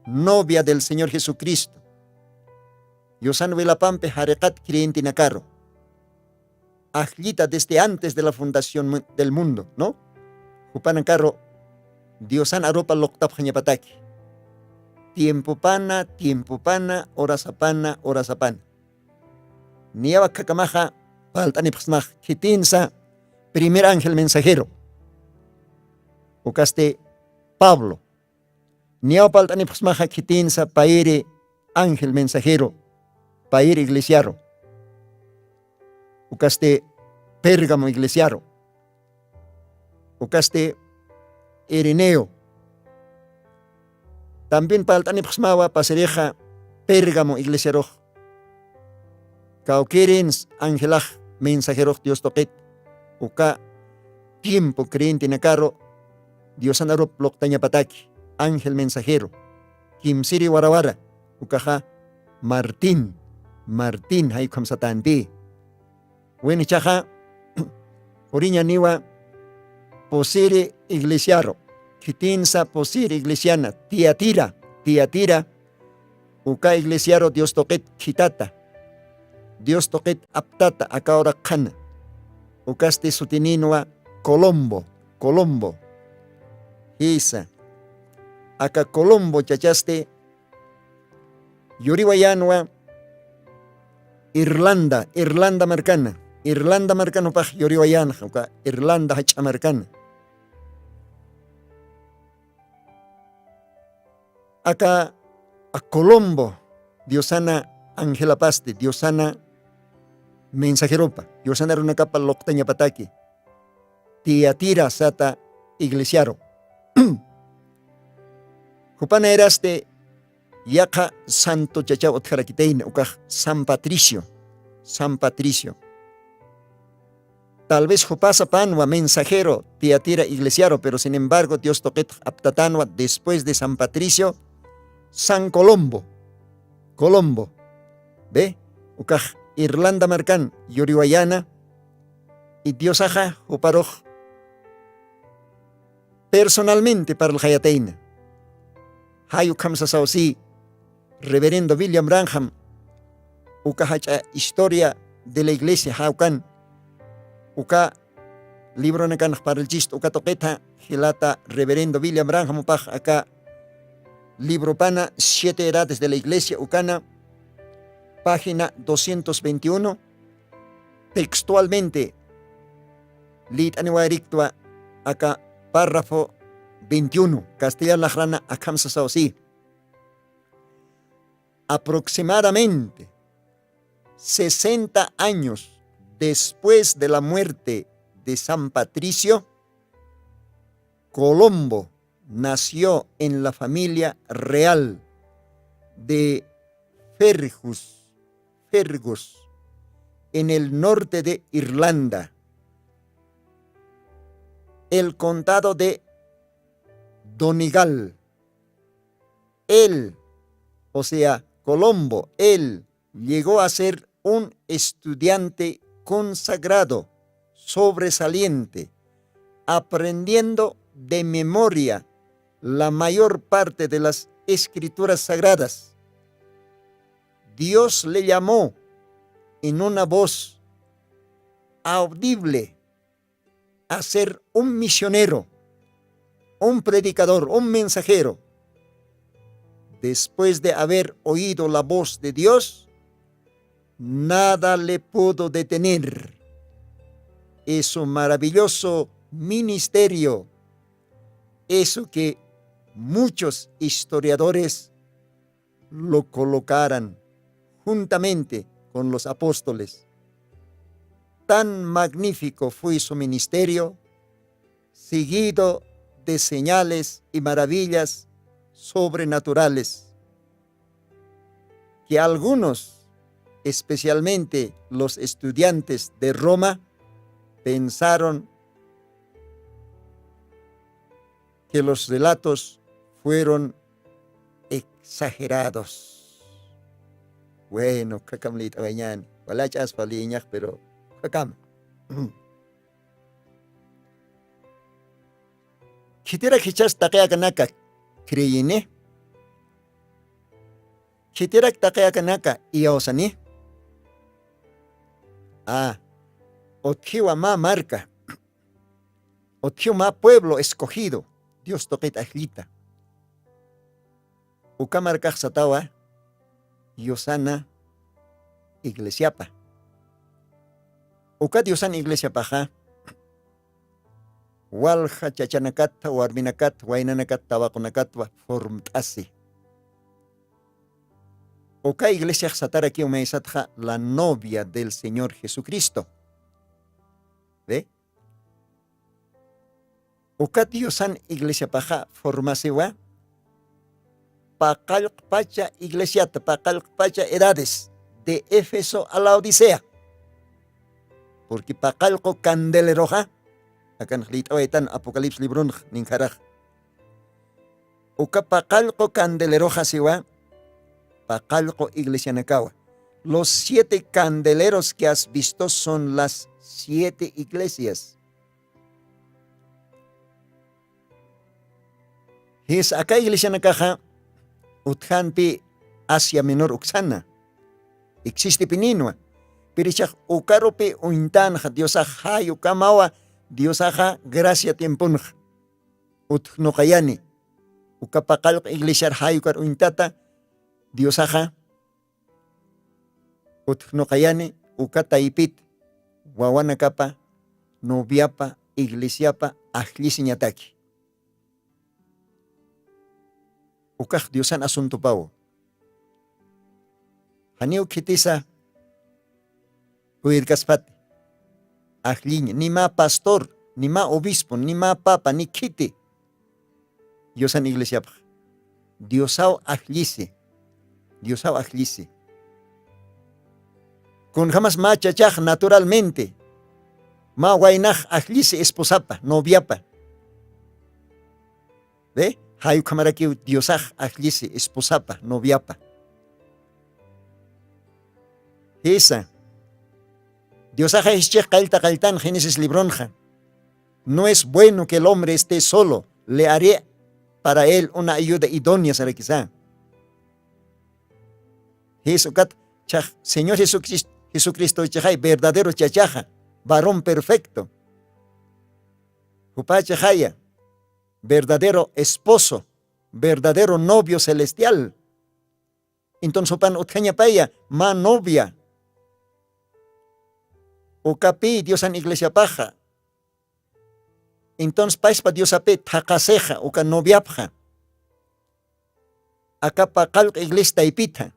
Novia del Señor Jesucristo. Yusan velapampe harekat creyente nakaro. Ajlita desde antes de la fundación del mundo, ¿no? Upanakaro Diosan aropa loktap hanyapataki. Tiempo pana, hora sapana. Niawa kakamaja, paltanipsmaj, kitinsa, primer ángel mensajero. Ukaste Pablo. Niawa paltanipsmaja, kitinsa, paire ángel mensajero, paire iglesiaro. Ukaste Pérgamo iglesiaro. Ukaste Ireneo. También paltani pxmawa pasereja Pérgamo iglesiaro. Kaukerens angelaj mensajero Dios toquet. Uka tiempo creyente nakaro Dios anaro ploktaña pataki. Ángel mensajero. Kimsiri warawara. Ukaja Martín haykom satanti. Wen chaja oriña niwa posere iglesiaro. Kitinsa posere iglesiana. Tiatira. Uka iglesiaro Dios toquet kitata. Dios toquet aptata akaora kana. Ukaste sutininoa Colombo. Isa. acá Colombo chachaste, Yoriwayanwa, Irlanda marcana paj Yoriwayan, Irlanda hachamarcana. Acá a Colombo, Diosana Ángela Paste, Diosana Mensajeropa, Diosana Runacapa Loctaña Pataki, Tiatira Sata Iglesiaro. Jupana eraste Yaka Santo Chachao Otjaraquitein, Ucaj San Patricio. Tal vez Jupasa Panwa mensajero, Tiatira Iglesiaro, pero sin embargo Dios toquet aptatanwa después de San Patricio, San Colombo. ¿Ve? Ucaj Irlanda Marcán, Yoriwayana, y Dios aja Juparoj. Personalmente para el Hayateina. Hayu Kamsasausi, Reverendo William Branham, Ukahacha Historia de la Iglesia, Haukan, Uka Libro Nakan para el Chist, Uka Toqueta, Gilata, Reverendo William Branham, Upaj, acá, Libro Pana, 7 edades de la Iglesia, Ukana, página 221, textualmente, Lit Aniwarictua, acá, párrafo 21, Castellana Rana Akamsasausi. Aproximadamente 60 años después de la muerte de San Patricio, Colombo nació en la familia real de Fergus, en el norte de Irlanda, el condado de Donegal. Él, o sea, Colombo, él llegó a ser un estudiante consagrado, sobresaliente, aprendiendo de memoria la mayor parte de las escrituras sagradas. Dios le llamó en una voz audible a ser un misionero, un predicador, un mensajero. Después de haber oído la voz de Dios, nada le pudo detener. Es un maravilloso ministerio, eso que muchos historiadores lo colocaran juntamente con los apóstoles. Tan magnífico fue su ministerio, seguido de señales y maravillas sobrenaturales, que algunos, especialmente los estudiantes de Roma, pensaron que los relatos fueron exagerados. Bueno, kakamlit awañan, walachas paliñas, pero kakam. Kitira kichas takia kanaka kreyine. Kitira takia kanaka iyaosani. Otjiwa ma marca. Otjiwa ma pueblo escogido. Dios toquet ajlita. Uka marca satawa. Diosana iglesiapa. Uka diosana iglesia paja. Walja chachanakat, warminakat, wainanakat, tabakunakat, formtasi. Uka iglesia satara aquí umeisatja la novia del Señor Jesucristo. ¿Ve? Uka diosan iglesia paja formasiwa. Pakalpacha iglesia, pakalpacha edades de Éfeso a la Odisea. Porque pakalko candeleroja, akan hlitawetan Apocalipsis librun ninkaraj. Uka pakalko candeleroja siwa, pakalko iglesia nakawa. Los 7 candeleros que has visto son las 7 iglesias. Es acá iglesia nakaja. Utjanpi Asia Menor Uxana. Existe pininua. Pirichak ukarope uintanja diosaja yukamawa diosaja gracia tiempunj. Utnokayani. Ukapakal iglesia hayukar uintata Diosaja utno kayane ukata ipit wawana kapa noviapa iglesiapa ajlisiñataki. Ukaj Diosan asunto pavo. Haniu kitisa uirkaspati ajliña ni ma pastor ni ma obispo ni ma papa ni kiti Diosan iglesiapa. Diosao ajlisi. Diosao ajlisi. Con jamás machachaj naturalmente. Ma wainaj ajlisi esposapa, noviapa. ¿Ve? Hayu kamaraki Diosaj ajlisi esposapa, noviapa. Esa. Diosaja ischech kailta kailtan Génesis libronja. No es bueno que el hombre esté solo. Le haré para él una ayuda idónea, será quizá. Jesucat, Señor Jesucristo, verdadero chachaja, varón perfecto. Jupachajaya, verdadero esposo, verdadero novio celestial. Entonces, pan utjañapaya, ma novia. Ucapi, Dios en iglesia paja. Entonces, paispa Dios ape, takaseja, uka noviapja. Acá pa calca iglesia taipita.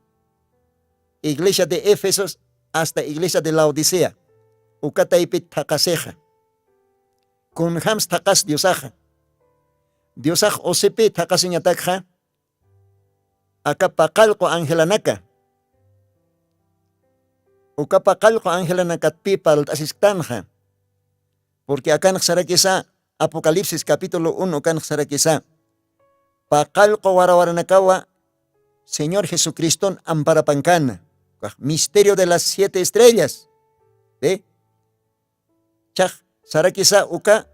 Iglesia de Éfesos hasta iglesia de Laodicea. Uka taipit takaseja. Con hams takas Diosaja. Diosaj osepe takasiñatakja. Acá pa calco angelanaka. Uka pa calco angelanaka pipal asiktanja. Porque acá naksara quizá Apocalipsis capítulo 1 kan sarakisa. Pakalko warawaranakawa Señor Jesucristo amparapancana. Misterio de las 7 estrellas. ¿Ve? Chaj sarakisa uka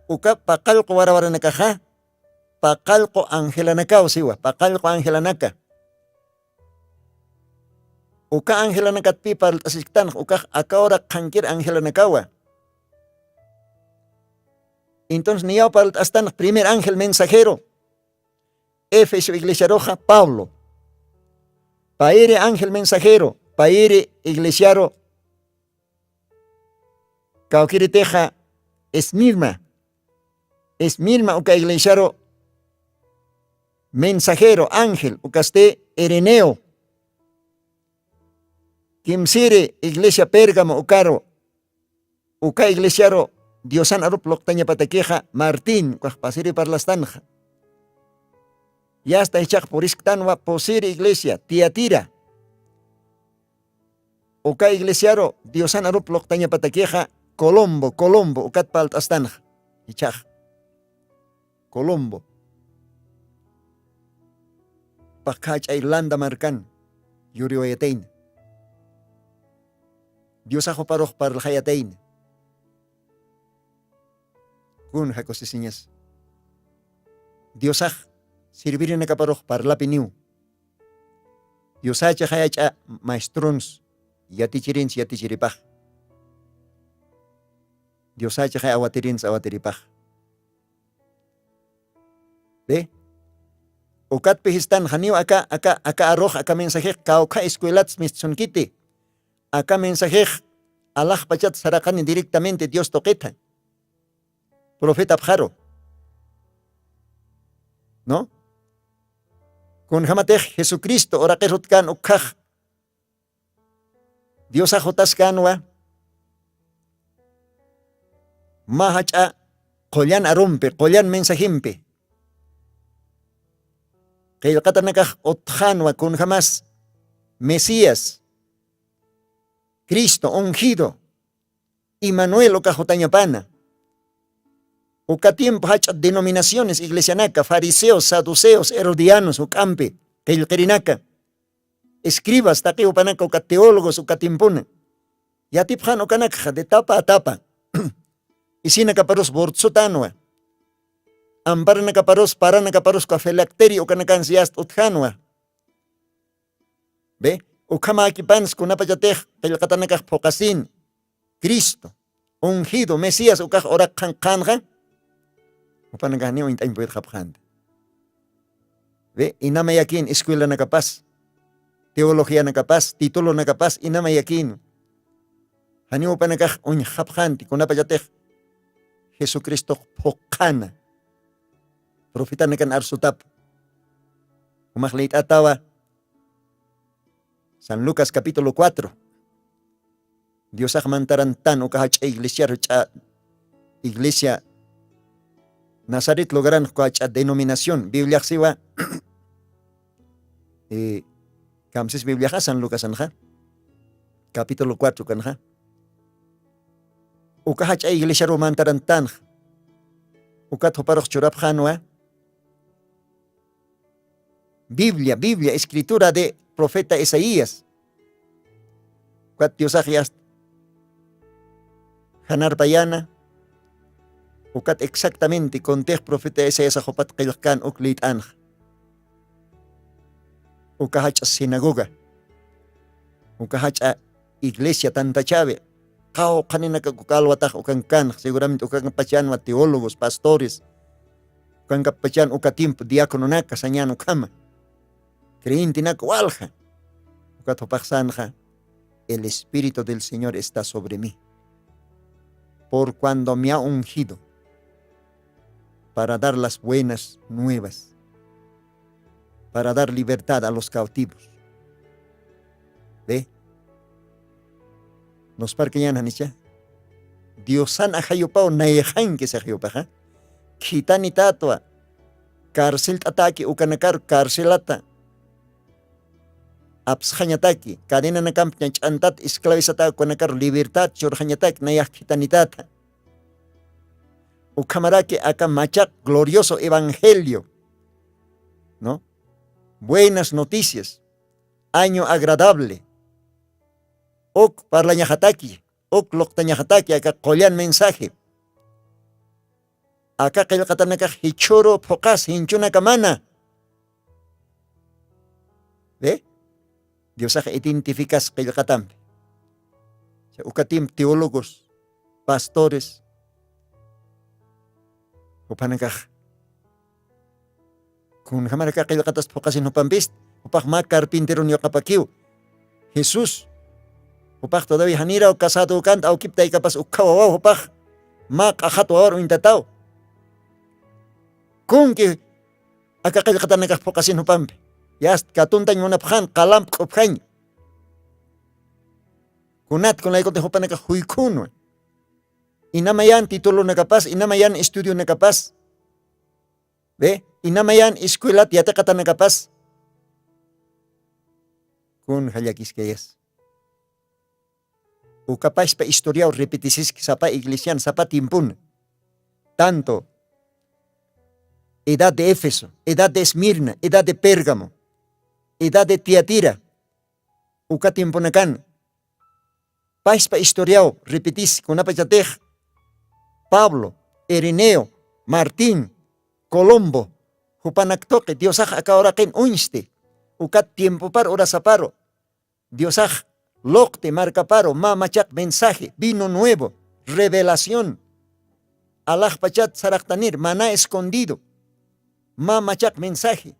pakalko warawaranakaja. Pakalko angelanakaw siwa. Pakalko angelanaka. Uka angelanakat pipal asiktan. Uka akawra kankir angelanakawa. Entonces, ni hasta el primer ángel mensajero, Éfeso, iglesia roja, Pablo. Paire ángel mensajero, paire iglesiaro, Cauquiriteja, Esmirma, uka iglesiaro, mensajero, ángel, ucaste Ereneo. Kimsire, iglesia Pérgamo, ucaro, uka iglesiaro, Diosan arup loktaña pataqueja Martín, pasiri parlastanja. Ya está hecha por isctanwa posiri iglesia, Tiatira. Oka iglesiaro, Diosan arup loktaña pataqueja Colombo, ukat palt astanja. Ichaj. Colombo. Pakach Irlanda marcan, Yurio Yatain. Diosajo paroch parlajayatain. Kun hakosisiñas. Diosaj servir en akaparoj parlapiniu. Diosacha hayacha maestrons yatichirins yatichiripaj. Diosacha hay awatirins awatiripaj. ¿Ve? Okat pejistan haniu acá arroj acá mensajej kauka escuelats mistonkiti. Acá mensajej Allah pachat sarakan directamente Dios toqueta. Profeta Abjaro, ¿no? Con Hamatej Jesucristo, orakerutkan ukaj. Dios ajotas kanwa. Mahacha, kolyan arumpe, kolyan mensajimpe. Kailkatanakaj otjanwa con jamás. Mesías, Cristo, ungido. Immanuel okajotañapana. Uka tiempo hacha denominaciones iglesianaca, fariseos, saduceos, herodianos, ucampe, keilkerinaka. Escribas, taqueo panaca, uka teólogos, uka timpuna. Yatipjan ukanakja, de tapa a tapa. Y sinakaparos bortsotanwa. Ambaranakaparos, paranakaparos, kafelacteri, ukanakansiast utjanwa. ¿Ve? Ukama akipans, kunapayatej, keilkatanakaj pokasin. Cristo, ungido, Mesías, ukaj orak kanja. Upanagani o intain puede japjante. Ve, inama yakin escuela na capaz, teología na capaz, título na capaz, inama yakin. Hanimo panakaj un hapjanti, kunapayatej. Jesucristo pokana. Profeta nakan arsutap. Umahleit atawa. San Lucas capítulo 4. Dios mantarantan o kahach iglesia Nazaret lograron kahach denominación. Biblia siwa. Kamsis Biblia San Lucas anja. Capítulo 4 kanja. Ukahach iglesia romantarantan. Ukat hoparok churap hanwa. Biblia, escritura de profeta Isaías. Kuat Diosajyas. Hanar bayana. Ukat exactamente contej profeta Isaías hopat qilkan uklit anj. Ukahach sinagoga. Ukahach iglesia tanta chave. Kau kanina kakukalwatak ukan seguramente ukan pachian wa teólogos, pastores. Ukan pachian ukatimpo diácono naka sanyano kama. Creyente naka walja. Ukat hopaksanja. El Espíritu del Señor está sobre mí. Por cuando me ha ungido para dar las buenas nuevas, para dar libertad a los cautivos. ¿Ve? Nos parquean anicha. Diosan ajayopao naejan que se ajayopaja. Kitani tatua. Cárcel ataki ukanakar cárcelata. Abshañataki. Cadena na campña chantat esclavizata ukanakar libertad chorjañatak nayak kitanitata. Ukamaraki acá machak glorioso evangelio. ¿No? Buenas noticias. Año agradable. Ok parlañajataki, ok loktañajataki, acá collan mensaje. Acá katanaka hichoro pocas hinchuna kamana. ¿Ve? Dios identificas katambe. Ukatim teólogos, pastores. Upanakaj. Kun hamaraka katas pocasin upambist, upakma carpintero nyo kapakiw. Jesús. Upak todavía hanira o casado kant au kiptay kapas ukawaw upak mak ahat war intataw. Kung ki akakilkatan nagkapokasin upambe. Yas katuntan mo na phan kalam kophan. Kunat kun laikot hupan nagkahuykun. Inamayan titulo nagapas, inamayan estudio nagapas. Ve, inamayan eskwela tiyata kata nagapas. Kun halyakis kayas. O capaz pa historia o repetisis sa pa iglesian, sa pa timpun. Tanto edad de Éfeso, edad de Esmirna, edad de Pérgamo, edad de Tiatira, o katimpunakan. Pais pa historia o repetis, kunapachatej, Pablo, Ireneo, Martín, Colombo, hupanaktoke, Diosaj akaoraken unste, ukat tiempo par ora saparo, Diosaj Locte, marcaparo, mamachak, mensaje, vino nuevo, revelación. Allah pachat saraktanir, maná escondido. Mamachak, mensaje.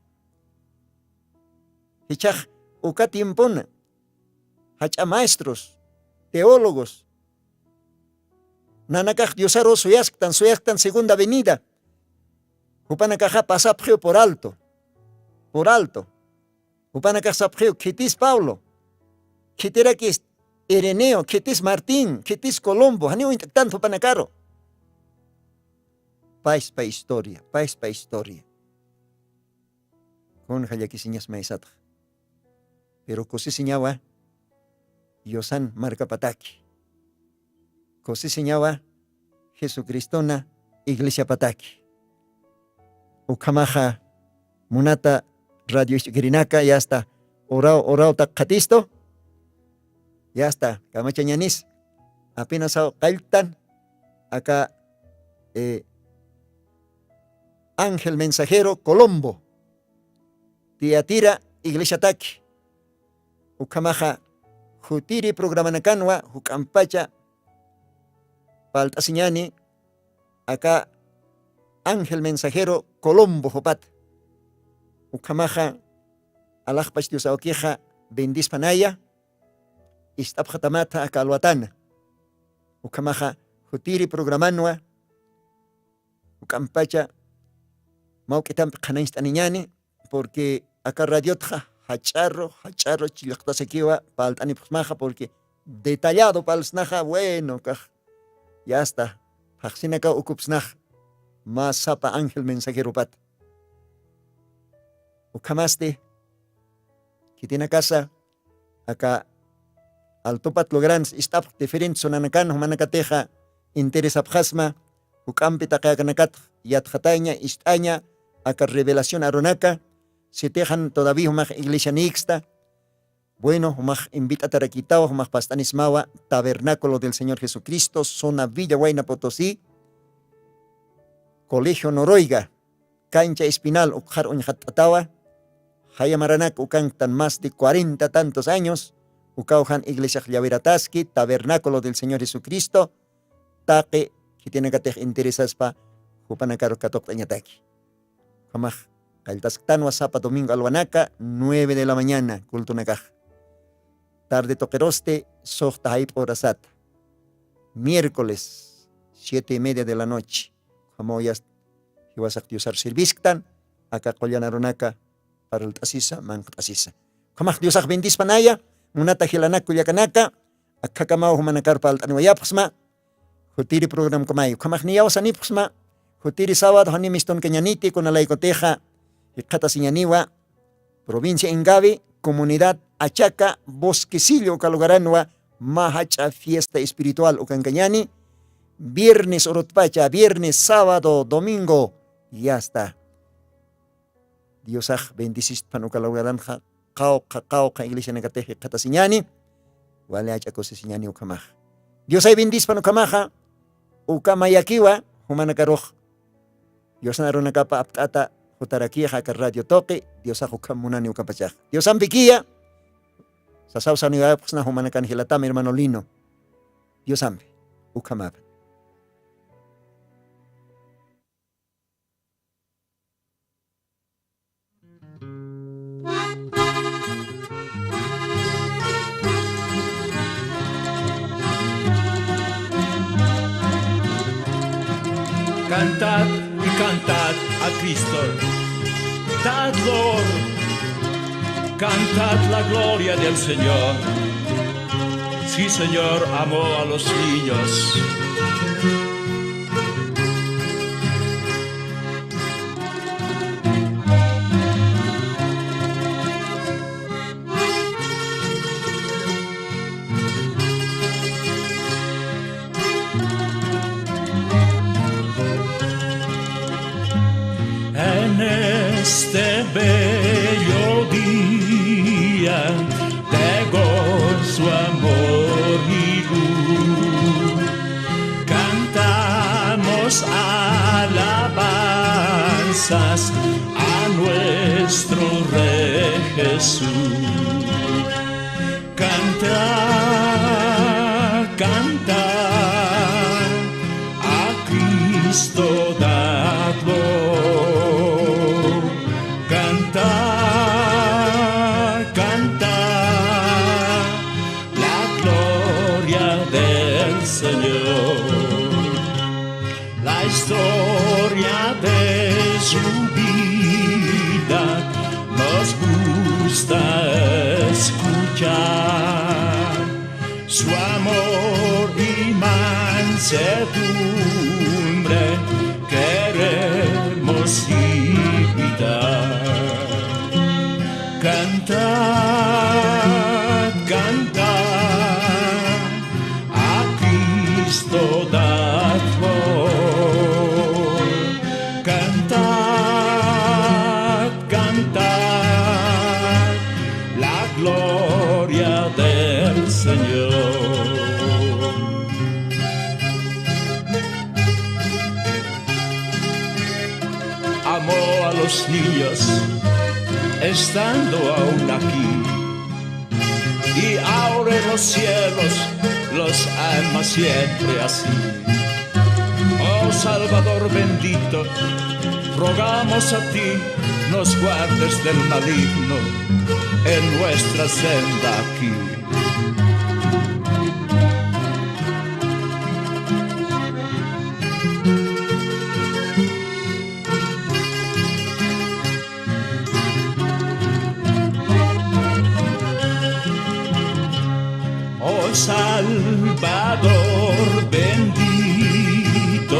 Hichak, ukatimpona. Hacha maestros, teólogos. Nanakaj diosaro suyaktan segunda venida. Upanakaja pasaprio por alto. Por alto. Upanakaj saprio, kitis Pablo. Kitirakis Ireneo, kitis Martín, kitis Colombo, hanio tanto panacaro. Pais pa historia. Con hayakisiñas maisat. Pero kosi siñawa, Yosan marca pataki. Kosi siñawa, Jesucristona, iglesia pataki. Ukamaja, munata, radio girinaka, ya está. Orao tak katisto. Ya está, kamachañanis. Apenas kailtan. Acá Ángel Mensajero Colombo. Tiatira Iglesia Taki. Ukamaja Jutiri Programanakanwa Hukampacha Paltasiñani. Acá Ángel Mensajero Colombo Jopat. ukamaja alajpash Dios awqueja bendispanaya istapjatamata akalwatana ukamaja jutiri programanwa ukampacha mauquetampi qanainst'aniñani porque acá radiotja hacharro chilaqtasequiwa palt'anipusmaja porque detallado palsnaja bueno ya está haqsinaka ukupsnaj más sapa ángel mensajero pat ukamaste que tiene casa acá altopat lograns istap diferentes sonanakan humanakateja interesa pjasma ukampi taqayakanakat yatjataña istaña acá revelación aronaka se tejan todavía humaj iglesia nixta bueno humaj invita tarakitao humaj pastanismawa tabernáculo del Señor Jesucristo zona Villa Huayna Potosí Colegio Noroiga cancha espinal ukjar unjatatawa Haya Maranak ukan tan más de 40 tantos años, ukaujan iglesia Llaverataski, tabernáculo del Señor Jesucristo, taque que tiene que te interesas pa jupanakaro katok tañataki. Jamaj, kaltasktano sapa domingo alwanaka, 9 de la mañana, culto nakaj. Tarde toqueroste, sohta haip orasat. Miércoles, 7:30 de la noche. Jamoyas, iwasak diosar sirvisktan, acá kollanaronaka, para el tasisa, mank tasisa. Kamah Dios bendis panaya, munata hilanak kulyakanaka, akakamau humanakar pal taniwayapsma, hutiri program kamayo. Kamah niyaw sanipsma, hutiri sábado hanimiston keñaniti con la icoteja, ikata siñaniwa, provincia Ingavi, comunidad Achaca, Bosquecillo, Calugaranwa, Mahacha, fiesta espiritual Ucancañani, viernes Orotpacha, viernes, sábado, domingo, y ya está. Diosaj bendicis panukalaugaranja qao iglesia negateje katasiñani wale achako sesiñani ukamaj Diosay bendis panukamaja ukamayakiwa humanakaroj Diosnaronakapa aptata jutarakija ka radio toque Diosaj ukamunani ukapachaj Diosan piquia sasawsani apsna humanakan hilatama hermano Lino Diosan ukamab Cantad y cantad a Cristo, dador, cantad la gloria del Señor. Sí, Señor, amó a los niños. Este bello día de gozo, amor y luz, cantamos alabanzas a nuestro Rey Jesús. Cantar, cantar, a Cristo dadlo. Cantar, cantar la gloria del Señor, la historia de su vida nos gusta escuchar, su amor y mansedumbre queremos imitar. Cantad, cantad, a Cristo dad gloria. Cantad, cantad, la gloria del Señor. Amó a los niños estando aún aquí, y ahora en los cielos los ama siempre así. Oh Salvador bendito, rogamos a ti nos guardes del maligno en nuestra senda aquí. Oh Salvador bendito,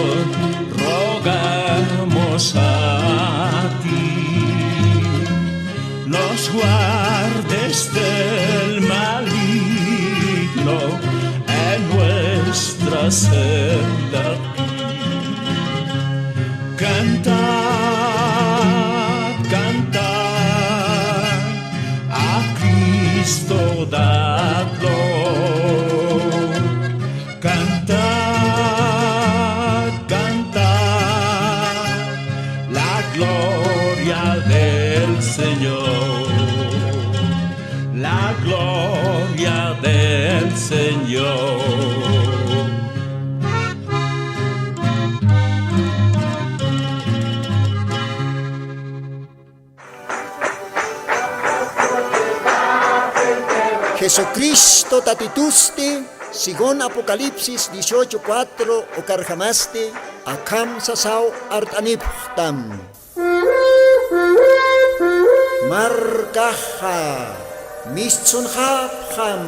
rogamos a ti, nos guardes del maligno en nuestra senda aquí. Cantad, cantad, a Cristo dadlo. Cantad, cantad, la gloria del Señor, la gloria del Señor. Jesucristo tatituste, según Apocalipsis 18:4 o carjamaste, akam sasao artaniptam. Markaha, mischunhapham,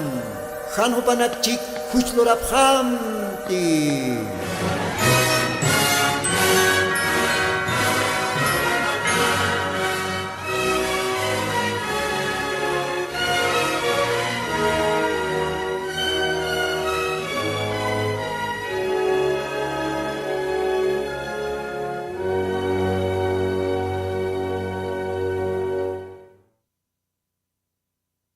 hanhupanakchik huchloraphamti.